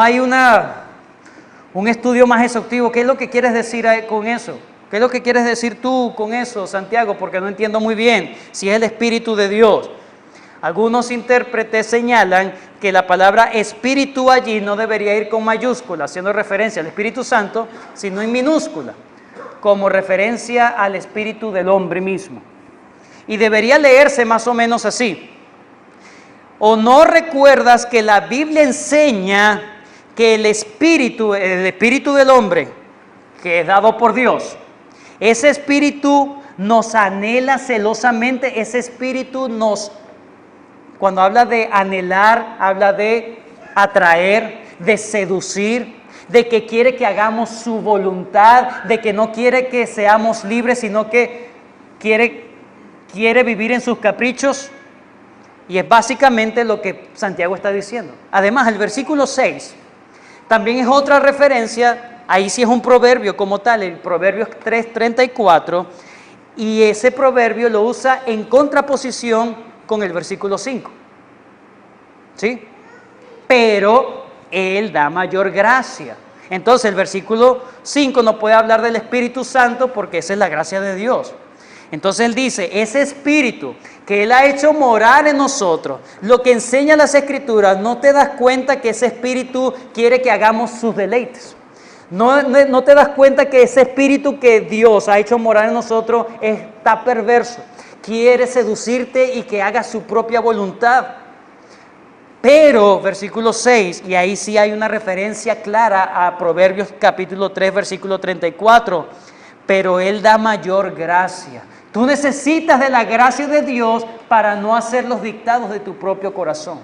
hay un estudio más exhaustivo. ¿Qué es lo que quieres decir con eso? ¿Qué es lo que quieres decir tú con eso, Santiago? Porque no entiendo muy bien si es el Espíritu de Dios. Algunos intérpretes señalan que la palabra espíritu allí no debería ir con mayúscula, haciendo referencia al Espíritu Santo, sino en minúscula, como referencia al espíritu del hombre mismo. Y debería leerse más o menos así. ¿O no recuerdas que la Biblia enseña que el espíritu del hombre, que es dado por Dios, ese espíritu nos anhela celosamente, ese espíritu cuando habla de anhelar, habla de atraer, de seducir, de que quiere que hagamos su voluntad, de que no quiere que seamos libres, sino que quiere vivir en sus caprichos? Y es básicamente lo que Santiago está diciendo. Además, el versículo 6 también es otra referencia, ahí sí es un proverbio como tal, el Proverbios 3:34, y ese proverbio lo usa en contraposición con el versículo 5. ¿Sí? Pero Él da mayor gracia. Entonces el versículo 5 no puede hablar del Espíritu Santo porque esa es la gracia de Dios. Entonces Él dice, ese Espíritu que Él ha hecho morar en nosotros, lo que enseña las Escrituras, no te das cuenta que ese Espíritu quiere que hagamos sus deleites. No te das cuenta que ese Espíritu que Dios ha hecho morar en nosotros está perverso. Quiere seducirte y que hagas su propia voluntad. Pero, versículo 6, y ahí sí hay una referencia clara a Proverbios capítulo 3, versículo 34, pero Él da mayor gracia. Tú necesitas de la gracia de Dios para no hacer los dictados de tu propio corazón.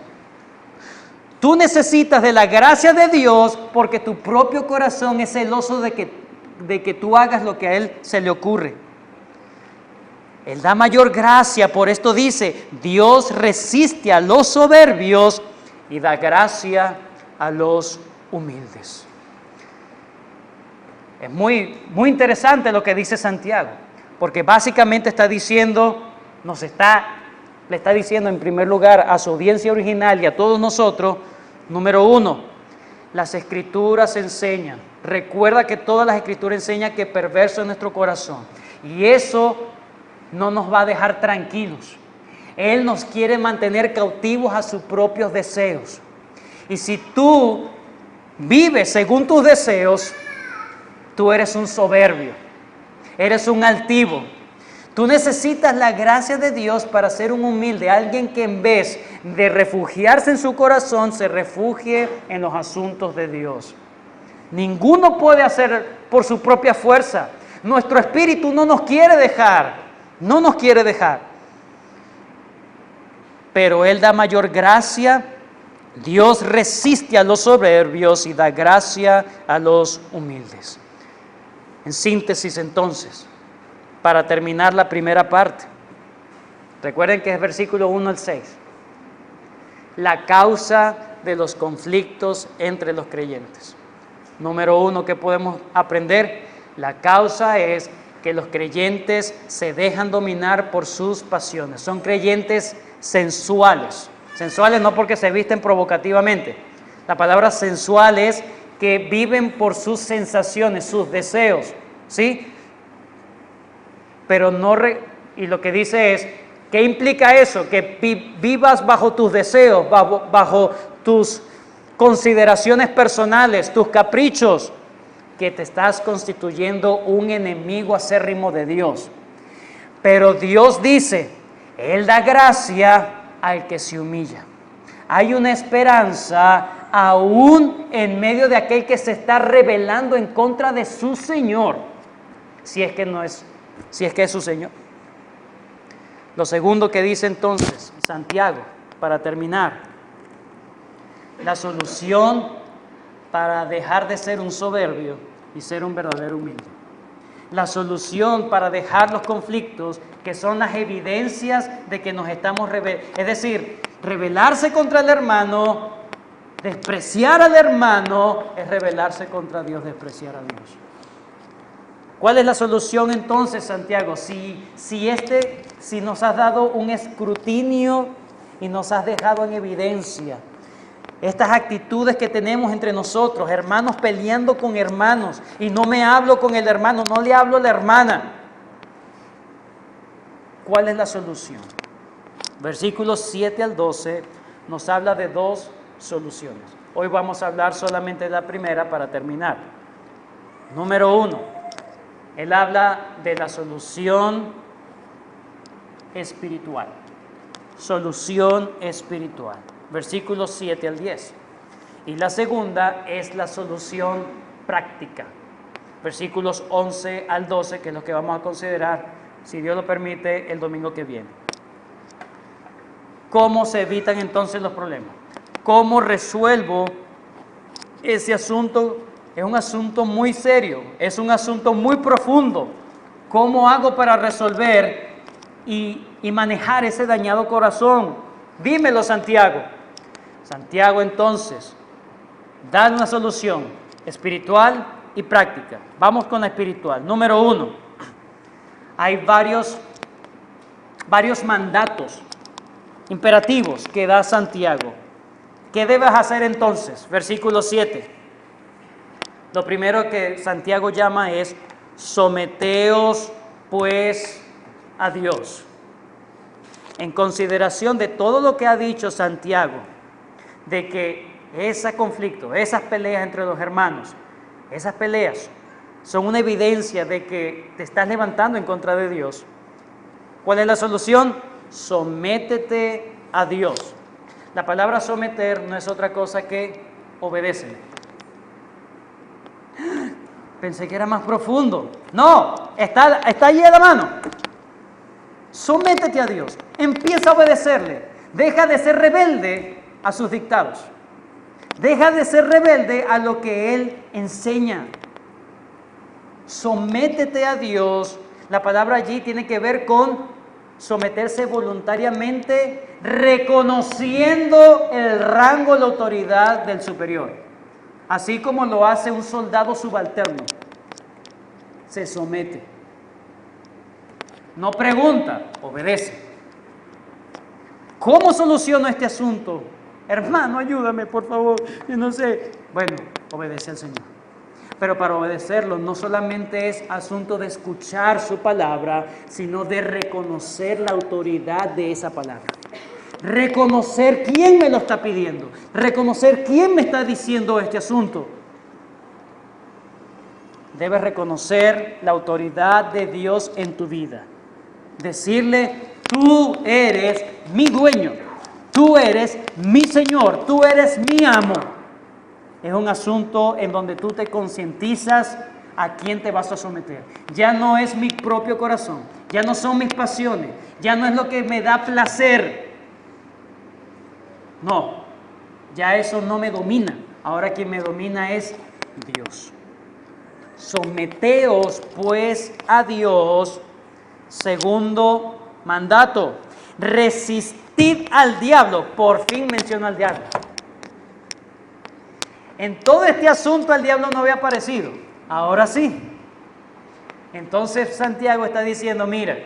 Tú necesitas de la gracia de Dios porque tu propio corazón es celoso de que tú hagas lo que a Él se le ocurre. Él da mayor gracia, por esto dice, Dios resiste a los soberbios y da gracia a los humildes. Es muy interesante lo que dice Santiago, porque básicamente está diciendo, le está diciendo en primer lugar a su audiencia original y a todos nosotros, número 1, las Escrituras enseñan. Recuerda que todas las Escrituras enseñan que perverso es nuestro corazón, y eso no nos va a dejar tranquilos. Él nos quiere mantener cautivos a sus propios deseos. Y si tú vives según tus deseos, tú eres un soberbio, eres un altivo. Tú necesitas la gracia de Dios para ser un humilde, alguien que en vez de refugiarse en su corazón, se refugie en los asuntos de Dios. Ninguno puede hacer por su propia fuerza. Nuestro espíritu no nos quiere dejar. Pero Él da mayor gracia. Dios resiste a los soberbios y da gracia a los humildes. En síntesis, entonces, para terminar la primera parte, recuerden que es versículo 1 al 6. La causa de los conflictos entre los creyentes. Número 1, ¿qué podemos aprender? La causa es que los creyentes se dejan dominar por sus pasiones. Son creyentes sensuales. Sensuales no porque se visten provocativamente. La palabra sensual es que viven por sus sensaciones, sus deseos, ¿sí? Pero y lo que dice es, ¿qué implica eso? Que vivas bajo tus deseos, bajo tus consideraciones personales, tus caprichos, que te estás constituyendo un enemigo acérrimo de Dios. Pero Dios dice, Él da gracia al que se humilla. Hay una esperanza aún en medio de aquel que se está rebelando en contra de su Señor, si es que es su Señor. Lo segundo que dice entonces Santiago, para terminar, la solución para dejar de ser un soberbio y ser un verdadero humilde. La solución para dejar los conflictos, que son las evidencias de que nos estamos rebelando, es decir, rebelarse contra el hermano Despreciar al hermano es rebelarse contra Dios, despreciar a Dios. ¿Cuál es la solución entonces, Santiago? Si nos has dado un escrutinio y nos has dejado en evidencia estas actitudes que tenemos entre nosotros, hermanos peleando con hermanos, y no me hablo con el hermano, no le hablo a la hermana. ¿Cuál es la solución? Versículos 7 al 12 nos habla de dos soluciones. Hoy vamos a hablar solamente de la primera para terminar. Número 1, él habla de la solución espiritual. Solución espiritual. Versículos 7 al 10. Y la segunda es la solución práctica. Versículos 11 al 12, que es lo que vamos a considerar, si Dios lo permite, el domingo que viene. ¿Cómo se evitan entonces los problemas? ¿Cómo resuelvo ese asunto? Es un asunto muy serio, es un asunto muy profundo. ¿Cómo hago para resolver y manejar ese dañado corazón? Dímelo, Santiago. Santiago entonces da una solución espiritual y práctica. Vamos con la espiritual. Número 1, hay varios mandatos imperativos que da Santiago. ¿Qué debes hacer entonces? Versículo 7. Lo primero que Santiago llama es: someteos pues a Dios. En consideración de todo lo que ha dicho Santiago, de que ese conflicto, esas peleas entre los hermanos, esas peleas son una evidencia de que te estás levantando en contra de Dios. ¿Cuál es la solución? Sométete a Dios. La palabra someter no es otra cosa que obedecer. Pensé que era más profundo. No, está allí a la mano. Sométete a Dios. Empieza a obedecerle. Deja de ser rebelde a sus dictados. Deja de ser rebelde a lo que Él enseña. Sométete a Dios. La palabra allí tiene que ver con someterse voluntariamente, reconociendo el rango, la autoridad del superior. Así como lo hace un soldado subalterno. Se somete. No pregunta, obedece. ¿Cómo soluciono este asunto? Hermano, ayúdame, por favor. Yo no sé. Bueno, obedece al Señor. Pero para obedecerlo no solamente es asunto de escuchar su palabra, sino de reconocer la autoridad de esa palabra. Reconocer quién me lo está pidiendo. Reconocer quién me está diciendo este asunto. Debes reconocer la autoridad de Dios en tu vida. Decirle: tú eres mi dueño, tú eres mi Señor, tú eres mi amo. Es un asunto en donde tú te concientizas a quién te vas a someter. Ya no es mi propio corazón, ya no son mis pasiones, ya no es lo que me da placer. No, ya eso no me domina. Ahora quien me domina es Dios. Someteos pues a Dios. Segundo mandato: resistid al diablo. Por fin menciona al diablo. En todo este asunto el diablo no había aparecido. Ahora sí. Entonces Santiago está diciendo: mira,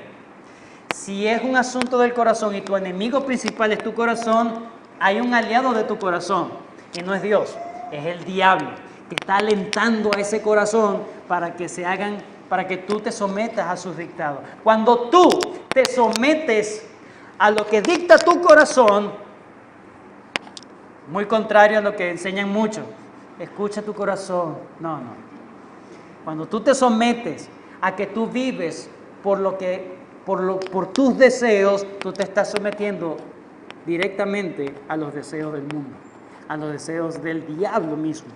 si es un asunto del corazón y tu enemigo principal es tu corazón, hay un aliado de tu corazón y no es Dios, es el diablo, que está alentando a ese corazón para que tú te sometas a sus dictados. Cuando tú te sometes a lo que dicta tu corazón, muy contrario a lo que enseñan muchos, escucha tu corazón. No. Cuando tú te sometes a que tú vives por tus deseos, tú te estás sometiendo directamente a los deseos del mundo, a los deseos del diablo mismo,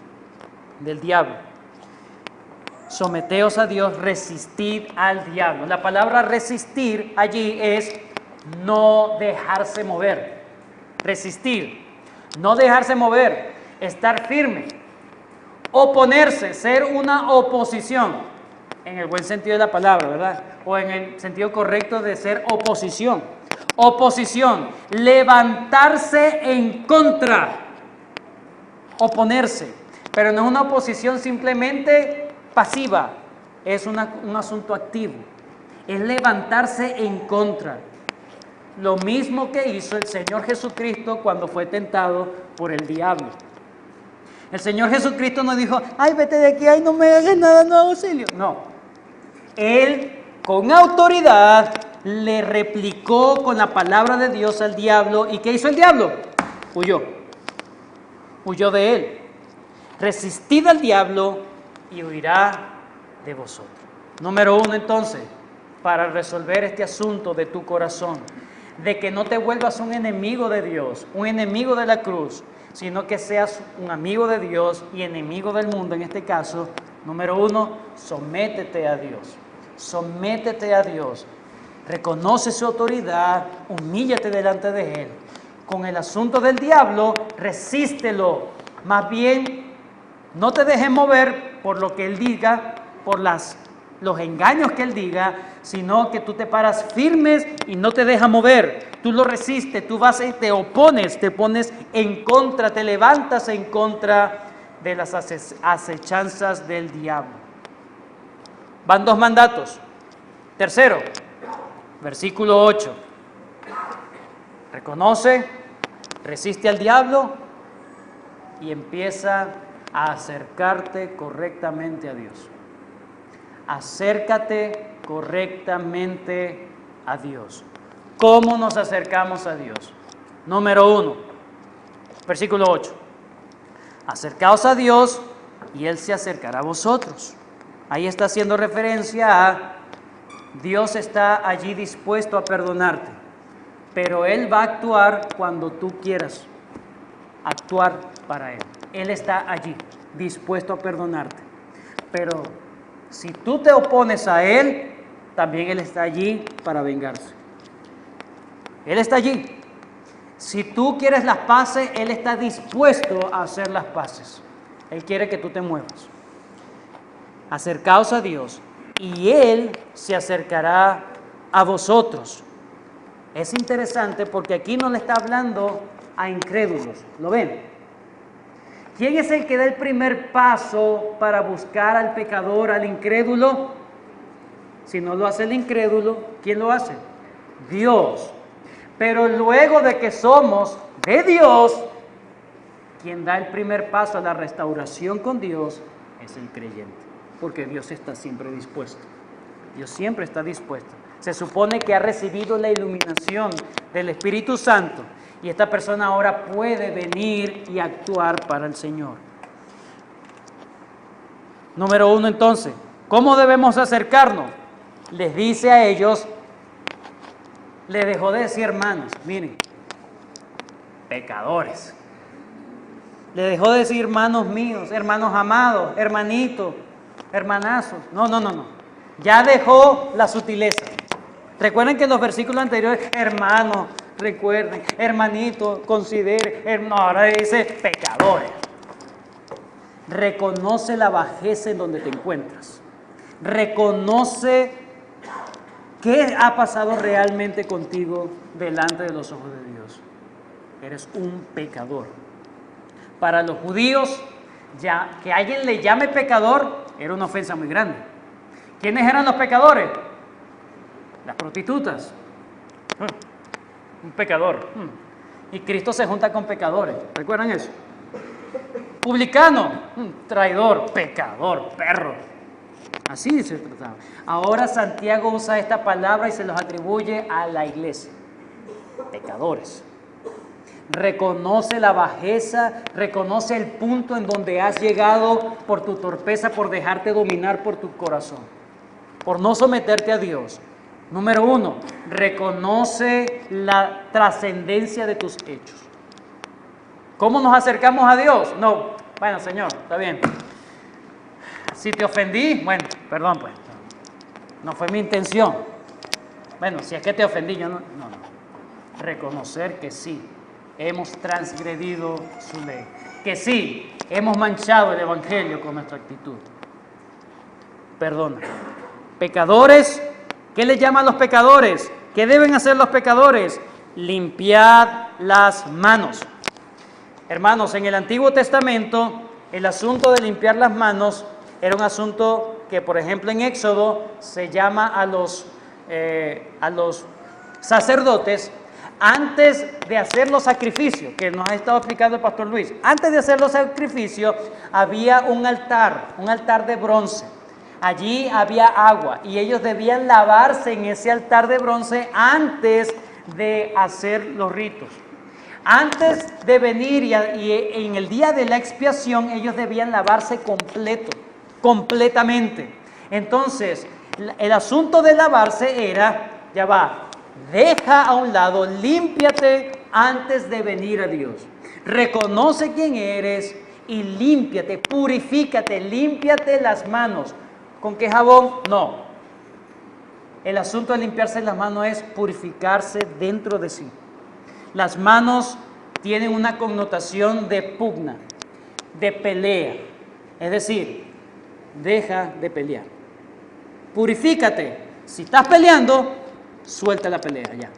del diablo. Someteos a Dios, resistid al diablo. La palabra resistir allí es no dejarse mover. Resistir, no dejarse mover, estar firme, oponerse, ser una oposición, en el buen sentido de la palabra, ¿verdad? O en el sentido correcto de ser oposición. Oposición, levantarse en contra. oponerse, pero no es una oposición simplemente pasiva, es un asunto activo, es levantarse en contra. Lo mismo que hizo el Señor Jesucristo cuando fue tentado por el diablo. El Señor Jesucristo no dijo, ay, vete de aquí, ay, no me hagas nada, no auxilio. No, Él con autoridad le replicó con la palabra de Dios al diablo. ¿Y qué hizo el diablo? Huyó de él. Resistid al diablo y huirá de vosotros. Número 1, entonces, para resolver este asunto de tu corazón, de que no te vuelvas un enemigo de Dios, un enemigo de la cruz, sino que seas un amigo de Dios y enemigo del mundo en este caso. Número 1, sométete a Dios. Sométete a Dios, reconoce su autoridad, humíllate delante de Él. Con el asunto del diablo, resístelo. Más bien, no te dejes mover por lo que Él diga, por los engaños que Él diga, sino que tú te paras firmes y no te dejas mover. Tú lo resistes, tú vas y te opones, te pones en contra, te levantas en contra de las acechanzas del diablo. Van 2 mandatos. Tercero, versículo 8. Reconoce, resiste al diablo y empieza a acercarte correctamente a Dios. Acércate correctamente a Dios. ¿Cómo nos acercamos a Dios? Número 1, versículo 8. Acercaos a Dios y Él se acercará a vosotros. Ahí está haciendo referencia a Dios está allí dispuesto a perdonarte, pero Él va a actuar cuando tú quieras actuar para Él. Él está allí dispuesto a perdonarte, pero si tú te opones a Él, también Él está allí para vengarse. Él está allí. Si tú quieres las paces, Él está dispuesto a hacer las paces. Él quiere que tú te muevas. Acercaos a Dios y Él se acercará a vosotros. Es interesante porque aquí no le está hablando a incrédulos. ¿Lo ven? ¿Quién es el que da el primer paso para buscar al pecador, al incrédulo? Si no lo hace el incrédulo, ¿quién lo hace? Dios. Pero luego de que somos de Dios, quien da el primer paso a la restauración con Dios es el creyente. Porque Dios está siempre dispuesto. Dios siempre está dispuesto. Se supone que ha recibido la iluminación del Espíritu Santo y esta persona ahora puede venir y actuar para el Señor. Número 1, entonces, ¿cómo debemos acercarnos? Les dice a ellos, le dejó de decir hermanos, miren, pecadores. Le dejó de decir hermanos míos, hermanos amados, hermanitos, hermanazos. No. Ya dejó la sutileza. Recuerden que en los versículos anteriores, hermanos, recuerden, hermanito, considere, no, ahora dice pecadores. Reconoce la bajeza en donde te encuentras. Reconoce qué ha pasado realmente contigo delante de los ojos de Dios. Eres un pecador. Para los judíos, ya que alguien le llame pecador era una ofensa muy grande. ¿Quiénes eran los pecadores? Las prostitutas. Un pecador. Y Cristo se junta con pecadores. ¿Recuerdan eso? Publicano, traidor, pecador, perro. Así se trataba. Ahora Santiago usa esta palabra y se los atribuye a la iglesia. Pecadores. Reconoce la bajeza, reconoce el punto en donde has llegado por tu torpeza, por dejarte dominar por tu corazón, por no someterte a Dios. Número 1, reconoce la trascendencia de tus hechos. ¿Cómo nos acercamos a Dios? No, bueno, Señor, está bien. Si te ofendí, bueno, perdón pues, no fue mi intención. Bueno, si es que te ofendí, yo no. Reconocer que sí, hemos transgredido su ley, que sí, hemos manchado el Evangelio con nuestra actitud. Perdona. Pecadores, ¿qué le llaman los pecadores? ¿Qué deben hacer los pecadores? Limpiad las manos. Hermanos, en el Antiguo Testamento, el asunto de limpiar las manos era un asunto que, por ejemplo, en Éxodo se llama a los sacerdotes, antes de hacer los sacrificios, que nos ha estado explicando el pastor Luis, antes de hacer los sacrificios había un altar de bronce. Allí había agua y ellos debían lavarse en ese altar de bronce antes de hacer los ritos. Antes de venir y en el día de la expiación ellos debían lavarse completamente. Entonces, el asunto de lavarse era, ya va, deja a un lado, límpiate antes de venir a Dios. Reconoce quién eres y límpiate, purifícate, límpiate las manos. ¿Con qué jabón? No. El asunto de limpiarse las manos es purificarse dentro de sí. Las manos tienen una connotación de pugna, de pelea. Es decir, deja de pelear. Purifícate. Si estás peleando, suelta la pelea ya.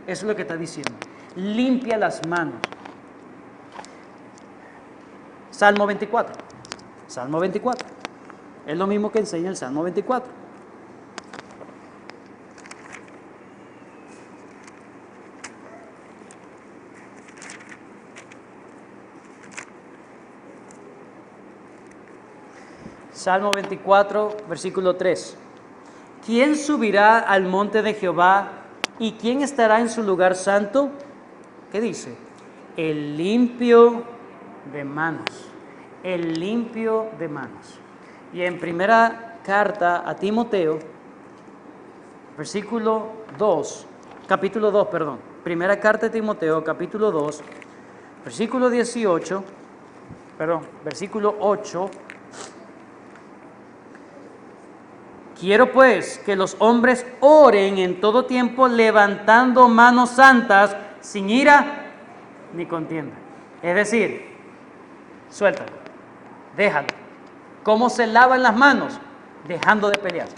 Eso es lo que está diciendo. Limpia las manos. Salmo 24. Salmo 24. Es lo mismo que enseña el Salmo 24. Salmo 24, versículo 3. ¿Quién subirá al monte de Jehová y quién estará en su lugar santo? ¿Qué dice? El limpio de manos. El limpio de manos. Y en primera carta a Timoteo, capítulo 2, primera carta de Timoteo, capítulo 2, versículo 8. Quiero pues que los hombres oren en todo tiempo levantando manos santas, sin ira ni contienda. Es decir, suéltalo, déjalo. ¿Cómo se lavan las manos? Dejando de pelear.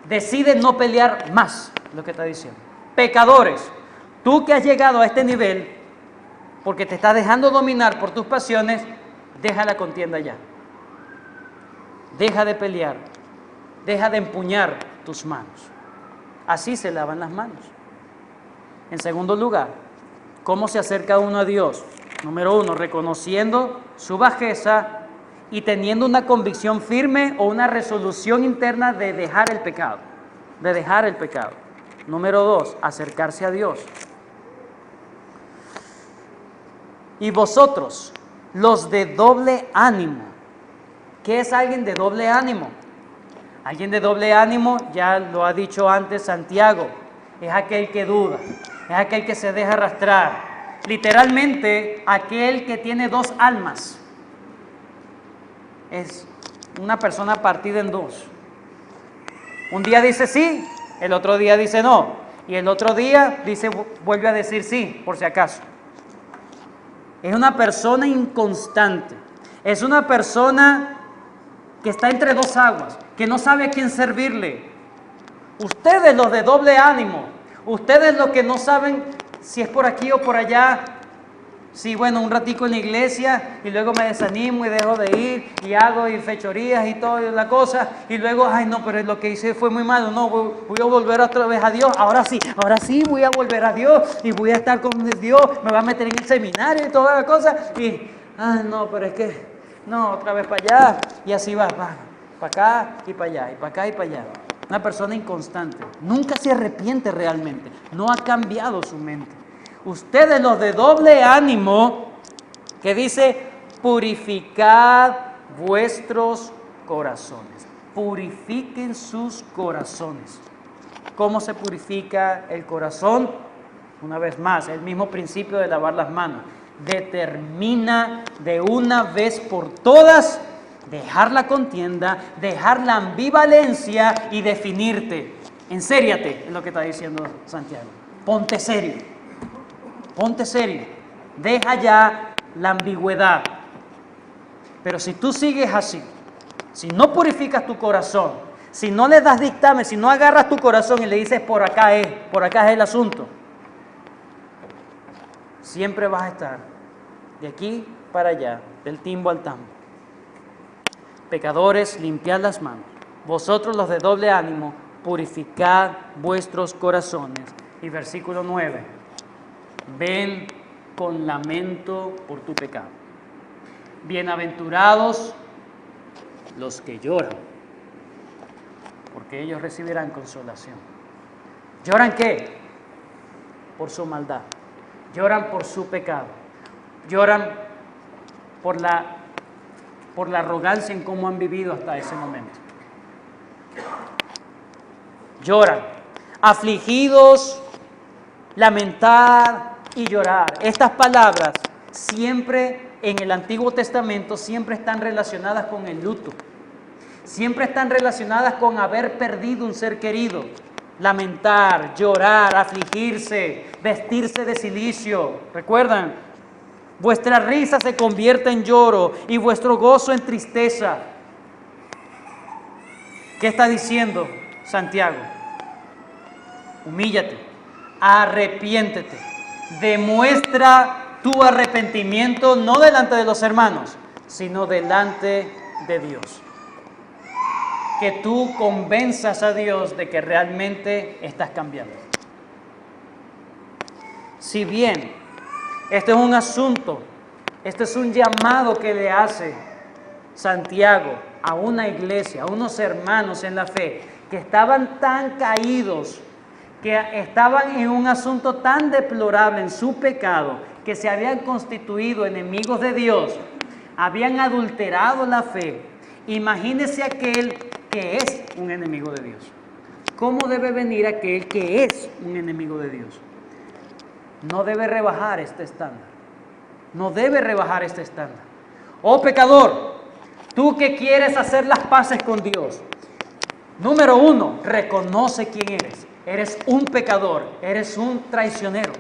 Decide no pelear más, lo que está diciendo. Pecadores, tú que has llegado a este nivel, porque te estás dejando dominar por tus pasiones, deja la contienda ya. Deja de pelear. Deja de empuñar tus manos. Así se lavan las manos. En segundo lugar, ¿cómo se acerca uno a Dios? Número 1, reconociendo su bajeza y teniendo una convicción firme o una resolución interna de dejar el pecado. Número 2, acercarse a Dios. Y vosotros, los de doble ánimo. ¿Qué es alguien de doble ánimo? Alguien de doble ánimo, ya lo ha dicho antes Santiago, es aquel que duda, es aquel que se deja arrastrar. Literalmente, aquel que tiene dos almas. Es una persona partida en dos. Un día dice sí, el otro día dice no, y el otro día vuelve a decir sí, por si acaso. Es una persona inconstante, es una persona que está entre dos aguas, que no sabe a quién servirle. Ustedes los de doble ánimo, ustedes los que no saben si es por aquí o por allá. Sí, bueno, un ratico en la iglesia y luego me desanimo y dejo de ir y hago y fechorías y toda la cosa y luego, ay no, pero lo que hice fue muy malo, no, voy a volver otra vez a Dios, ahora sí voy a volver a Dios y voy a estar con Dios, me voy a meter en el seminario y toda la cosa y, ay no, pero es que, no, otra vez para allá y así va, para acá y para allá y para acá y para allá. Una persona inconstante, nunca se arrepiente realmente, no ha cambiado su mente. Ustedes los de doble ánimo, que dice, purificad vuestros corazones. Purifiquen sus corazones. ¿Cómo se purifica el corazón? Una vez más, el mismo principio de lavar las manos. Determina de una vez por todas dejar la contienda, dejar la ambivalencia y definirte. Ensériate, es lo que está diciendo Santiago. Ponte serio. Ponte serio, deja ya la ambigüedad. Pero si tú sigues así, si no purificas tu corazón, si no le das dictamen, si no agarras tu corazón y le dices por acá es el asunto, Siempre vas a estar de aquí para allá, del timbo al tambo. Pecadores, limpiad las manos. Vosotros los de doble ánimo, purificad vuestros corazones. Y versículo 9. Ven con lamento por tu pecado. Bienaventurados los que lloran, porque ellos recibirán consolación. ¿Lloran qué? Por su maldad. Lloran por su pecado. Lloran por la arrogancia en cómo han vivido hasta ese momento. Lloran, afligidos, lamentar y llorar. Estas palabras siempre en el Antiguo Testamento siempre están relacionadas con el luto. Siempre están relacionadas con haber perdido un ser querido. Lamentar, llorar, afligirse, vestirse de cilicio. ¿Recuerdan? Vuestra risa se convierte en lloro y vuestro gozo en tristeza. ¿Qué está diciendo Santiago? Humíllate, arrepiéntete, demuestra tu arrepentimiento no delante de los hermanos, sino delante de Dios. Que tú convenzas a Dios de que realmente estás cambiando. Si bien este es un asunto, este es un llamado que le hace Santiago a una iglesia, a unos hermanos en la fe, que estaban tan caídos, que estaban en un asunto tan deplorable en su pecado, que se habían constituido enemigos de Dios, habían adulterado la fe. Imagínese aquel que es un enemigo de Dios. ¿Cómo debe venir aquel que es un enemigo de Dios? No debe rebajar este estándar. No debe rebajar este estándar. Oh pecador, tú que quieres hacer las paces con Dios. Número 1, reconoce quién eres. Eres un pecador, eres un traicionero.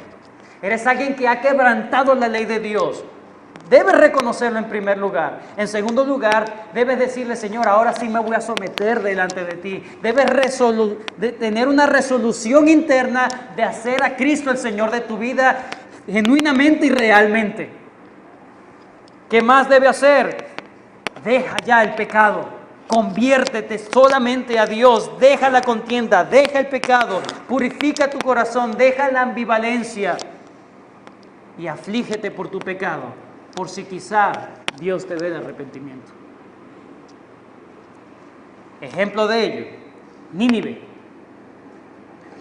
Eres alguien que ha quebrantado la ley de Dios. Debes reconocerlo en primer lugar. En segundo lugar, debes decirle, Señor, ahora sí me voy a someter delante de ti. Debes tener una resolución interna de hacer a Cristo el Señor de tu vida genuinamente y realmente. ¿Qué más debe hacer? Deja ya el pecado. Conviértete solamente a Dios. Deja la contienda, deja el pecado. Purifica tu corazón, deja la ambivalencia. Y aflígete por tu pecado, por si quizá Dios te dé el arrepentimiento. Ejemplo de ello, Nínive.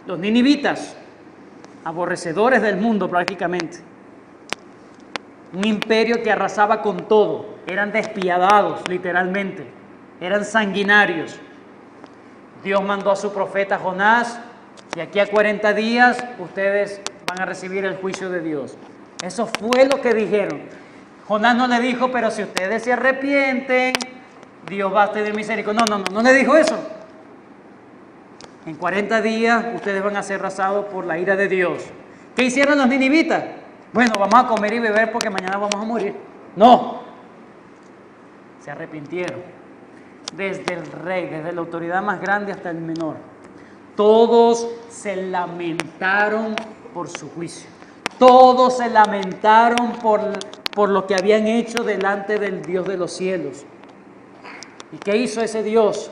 Los ninivitas, aborrecedores del mundo prácticamente. Un imperio que arrasaba con todo. Eran despiadados, literalmente. Eran sanguinarios. Dios mandó a su profeta Jonás, y aquí a 40 días ustedes van a recibir el juicio de Dios. Eso fue lo que dijeron. Jonás no le dijo, pero si ustedes se arrepienten, Dios va a tener misericordia. No le dijo eso. En 40 días ustedes van a ser arrasados por la ira de Dios. ¿Qué hicieron los ninivitas? Bueno, vamos a comer y beber porque mañana vamos a morir. No. Se arrepintieron. Desde el rey, desde la autoridad más grande hasta el menor. Todos se lamentaron por su juicio. Todos se lamentaron por lo que habían hecho delante del Dios de los cielos. ¿Y qué hizo ese Dios?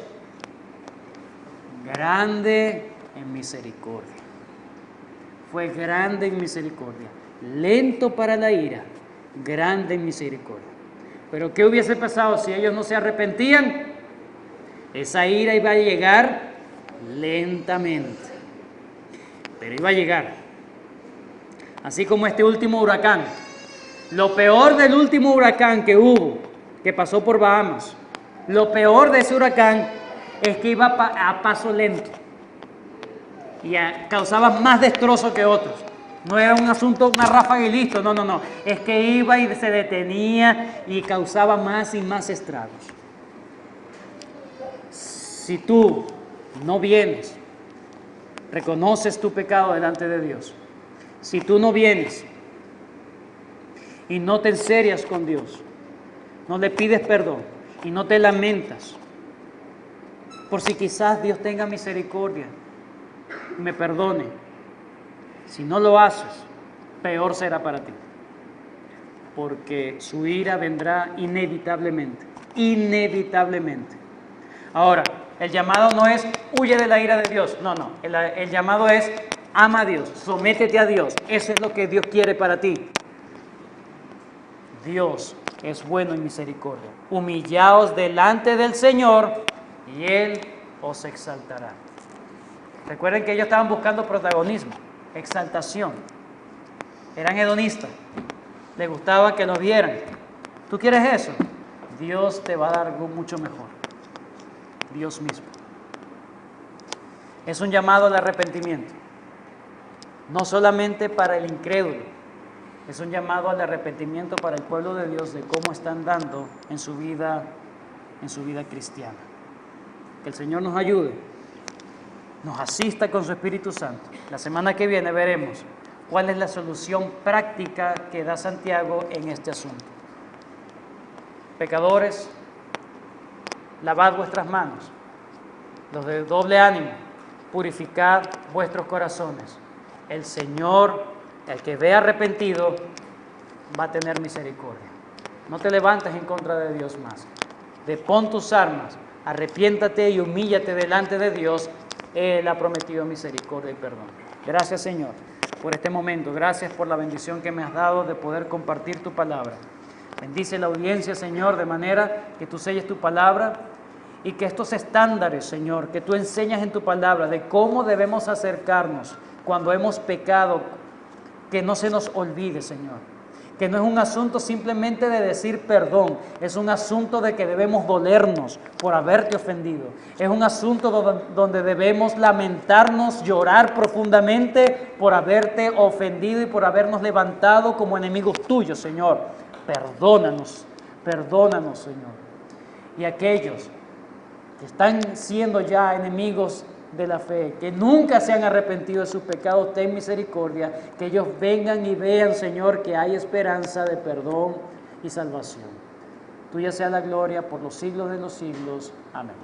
Grande en misericordia. Fue grande en misericordia. Lento para la ira, grande en misericordia. Pero ¿qué hubiese pasado si ellos no se arrepentían? Esa ira iba a llegar lentamente, pero iba a llegar. Así como este último huracán. Lo peor del último huracán que hubo, que pasó por Bahamas, lo peor de ese huracán es que iba a paso lento y causaba más destrozos que otros. No era un asunto, una ráfaga y listo, no. Es que iba y se detenía y causaba más y más estragos. Si tú no vienes, reconoces tu pecado delante de Dios. Si tú no vienes y no te enserias con Dios, no le pides perdón y no te lamentas, por si quizás Dios tenga misericordia, me perdone. Si no lo haces, peor será para ti. Porque su ira vendrá inevitablemente. Inevitablemente. Ahora, el llamado no es huye de la ira de Dios. No. El llamado es ama a Dios, sométete a Dios. Eso es lo que Dios quiere para ti. Dios es bueno y misericordia. Humillaos delante del Señor y Él os exaltará. Recuerden que ellos estaban buscando protagonismo, exaltación. Eran hedonistas. Les gustaba que los vieran. ¿Tú quieres eso? Dios te va a dar algo mucho mejor. Dios mismo. Es un llamado al arrepentimiento. No solamente para el incrédulo. Es un llamado al arrepentimiento para el pueblo de Dios de cómo están dando en su vida cristiana. Que el Señor nos ayude, nos asista con su Espíritu Santo. La semana que viene veremos cuál es la solución práctica que da Santiago en este asunto. Pecadores, lavad vuestras manos. Los de doble ánimo, purificad vuestros corazones. El Señor, el que ve arrepentido, va a tener misericordia. No te levantes en contra de Dios más. Depón tus armas, arrepiéntate y humíllate delante de Dios. Él ha prometido misericordia y perdón. Gracias, Señor, por este momento. Gracias por la bendición que me has dado de poder compartir tu palabra. Bendice la audiencia, Señor, de manera que tú selles tu palabra y que estos estándares, Señor, que tú enseñas en tu palabra de cómo debemos acercarnos cuando hemos pecado, que no se nos olvide, Señor. Que no es un asunto simplemente de decir perdón, es un asunto de que debemos dolernos por haberte ofendido. Es un asunto donde debemos lamentarnos, llorar profundamente por haberte ofendido y por habernos levantado como enemigos tuyos, Señor. Perdónanos, Señor. Y aquellos que están siendo ya enemigos de la fe, que nunca se han arrepentido de sus pecados, ten misericordia, que ellos vengan y vean, Señor, que hay esperanza de perdón y salvación. Tuya sea la gloria por los siglos de los siglos. Amén.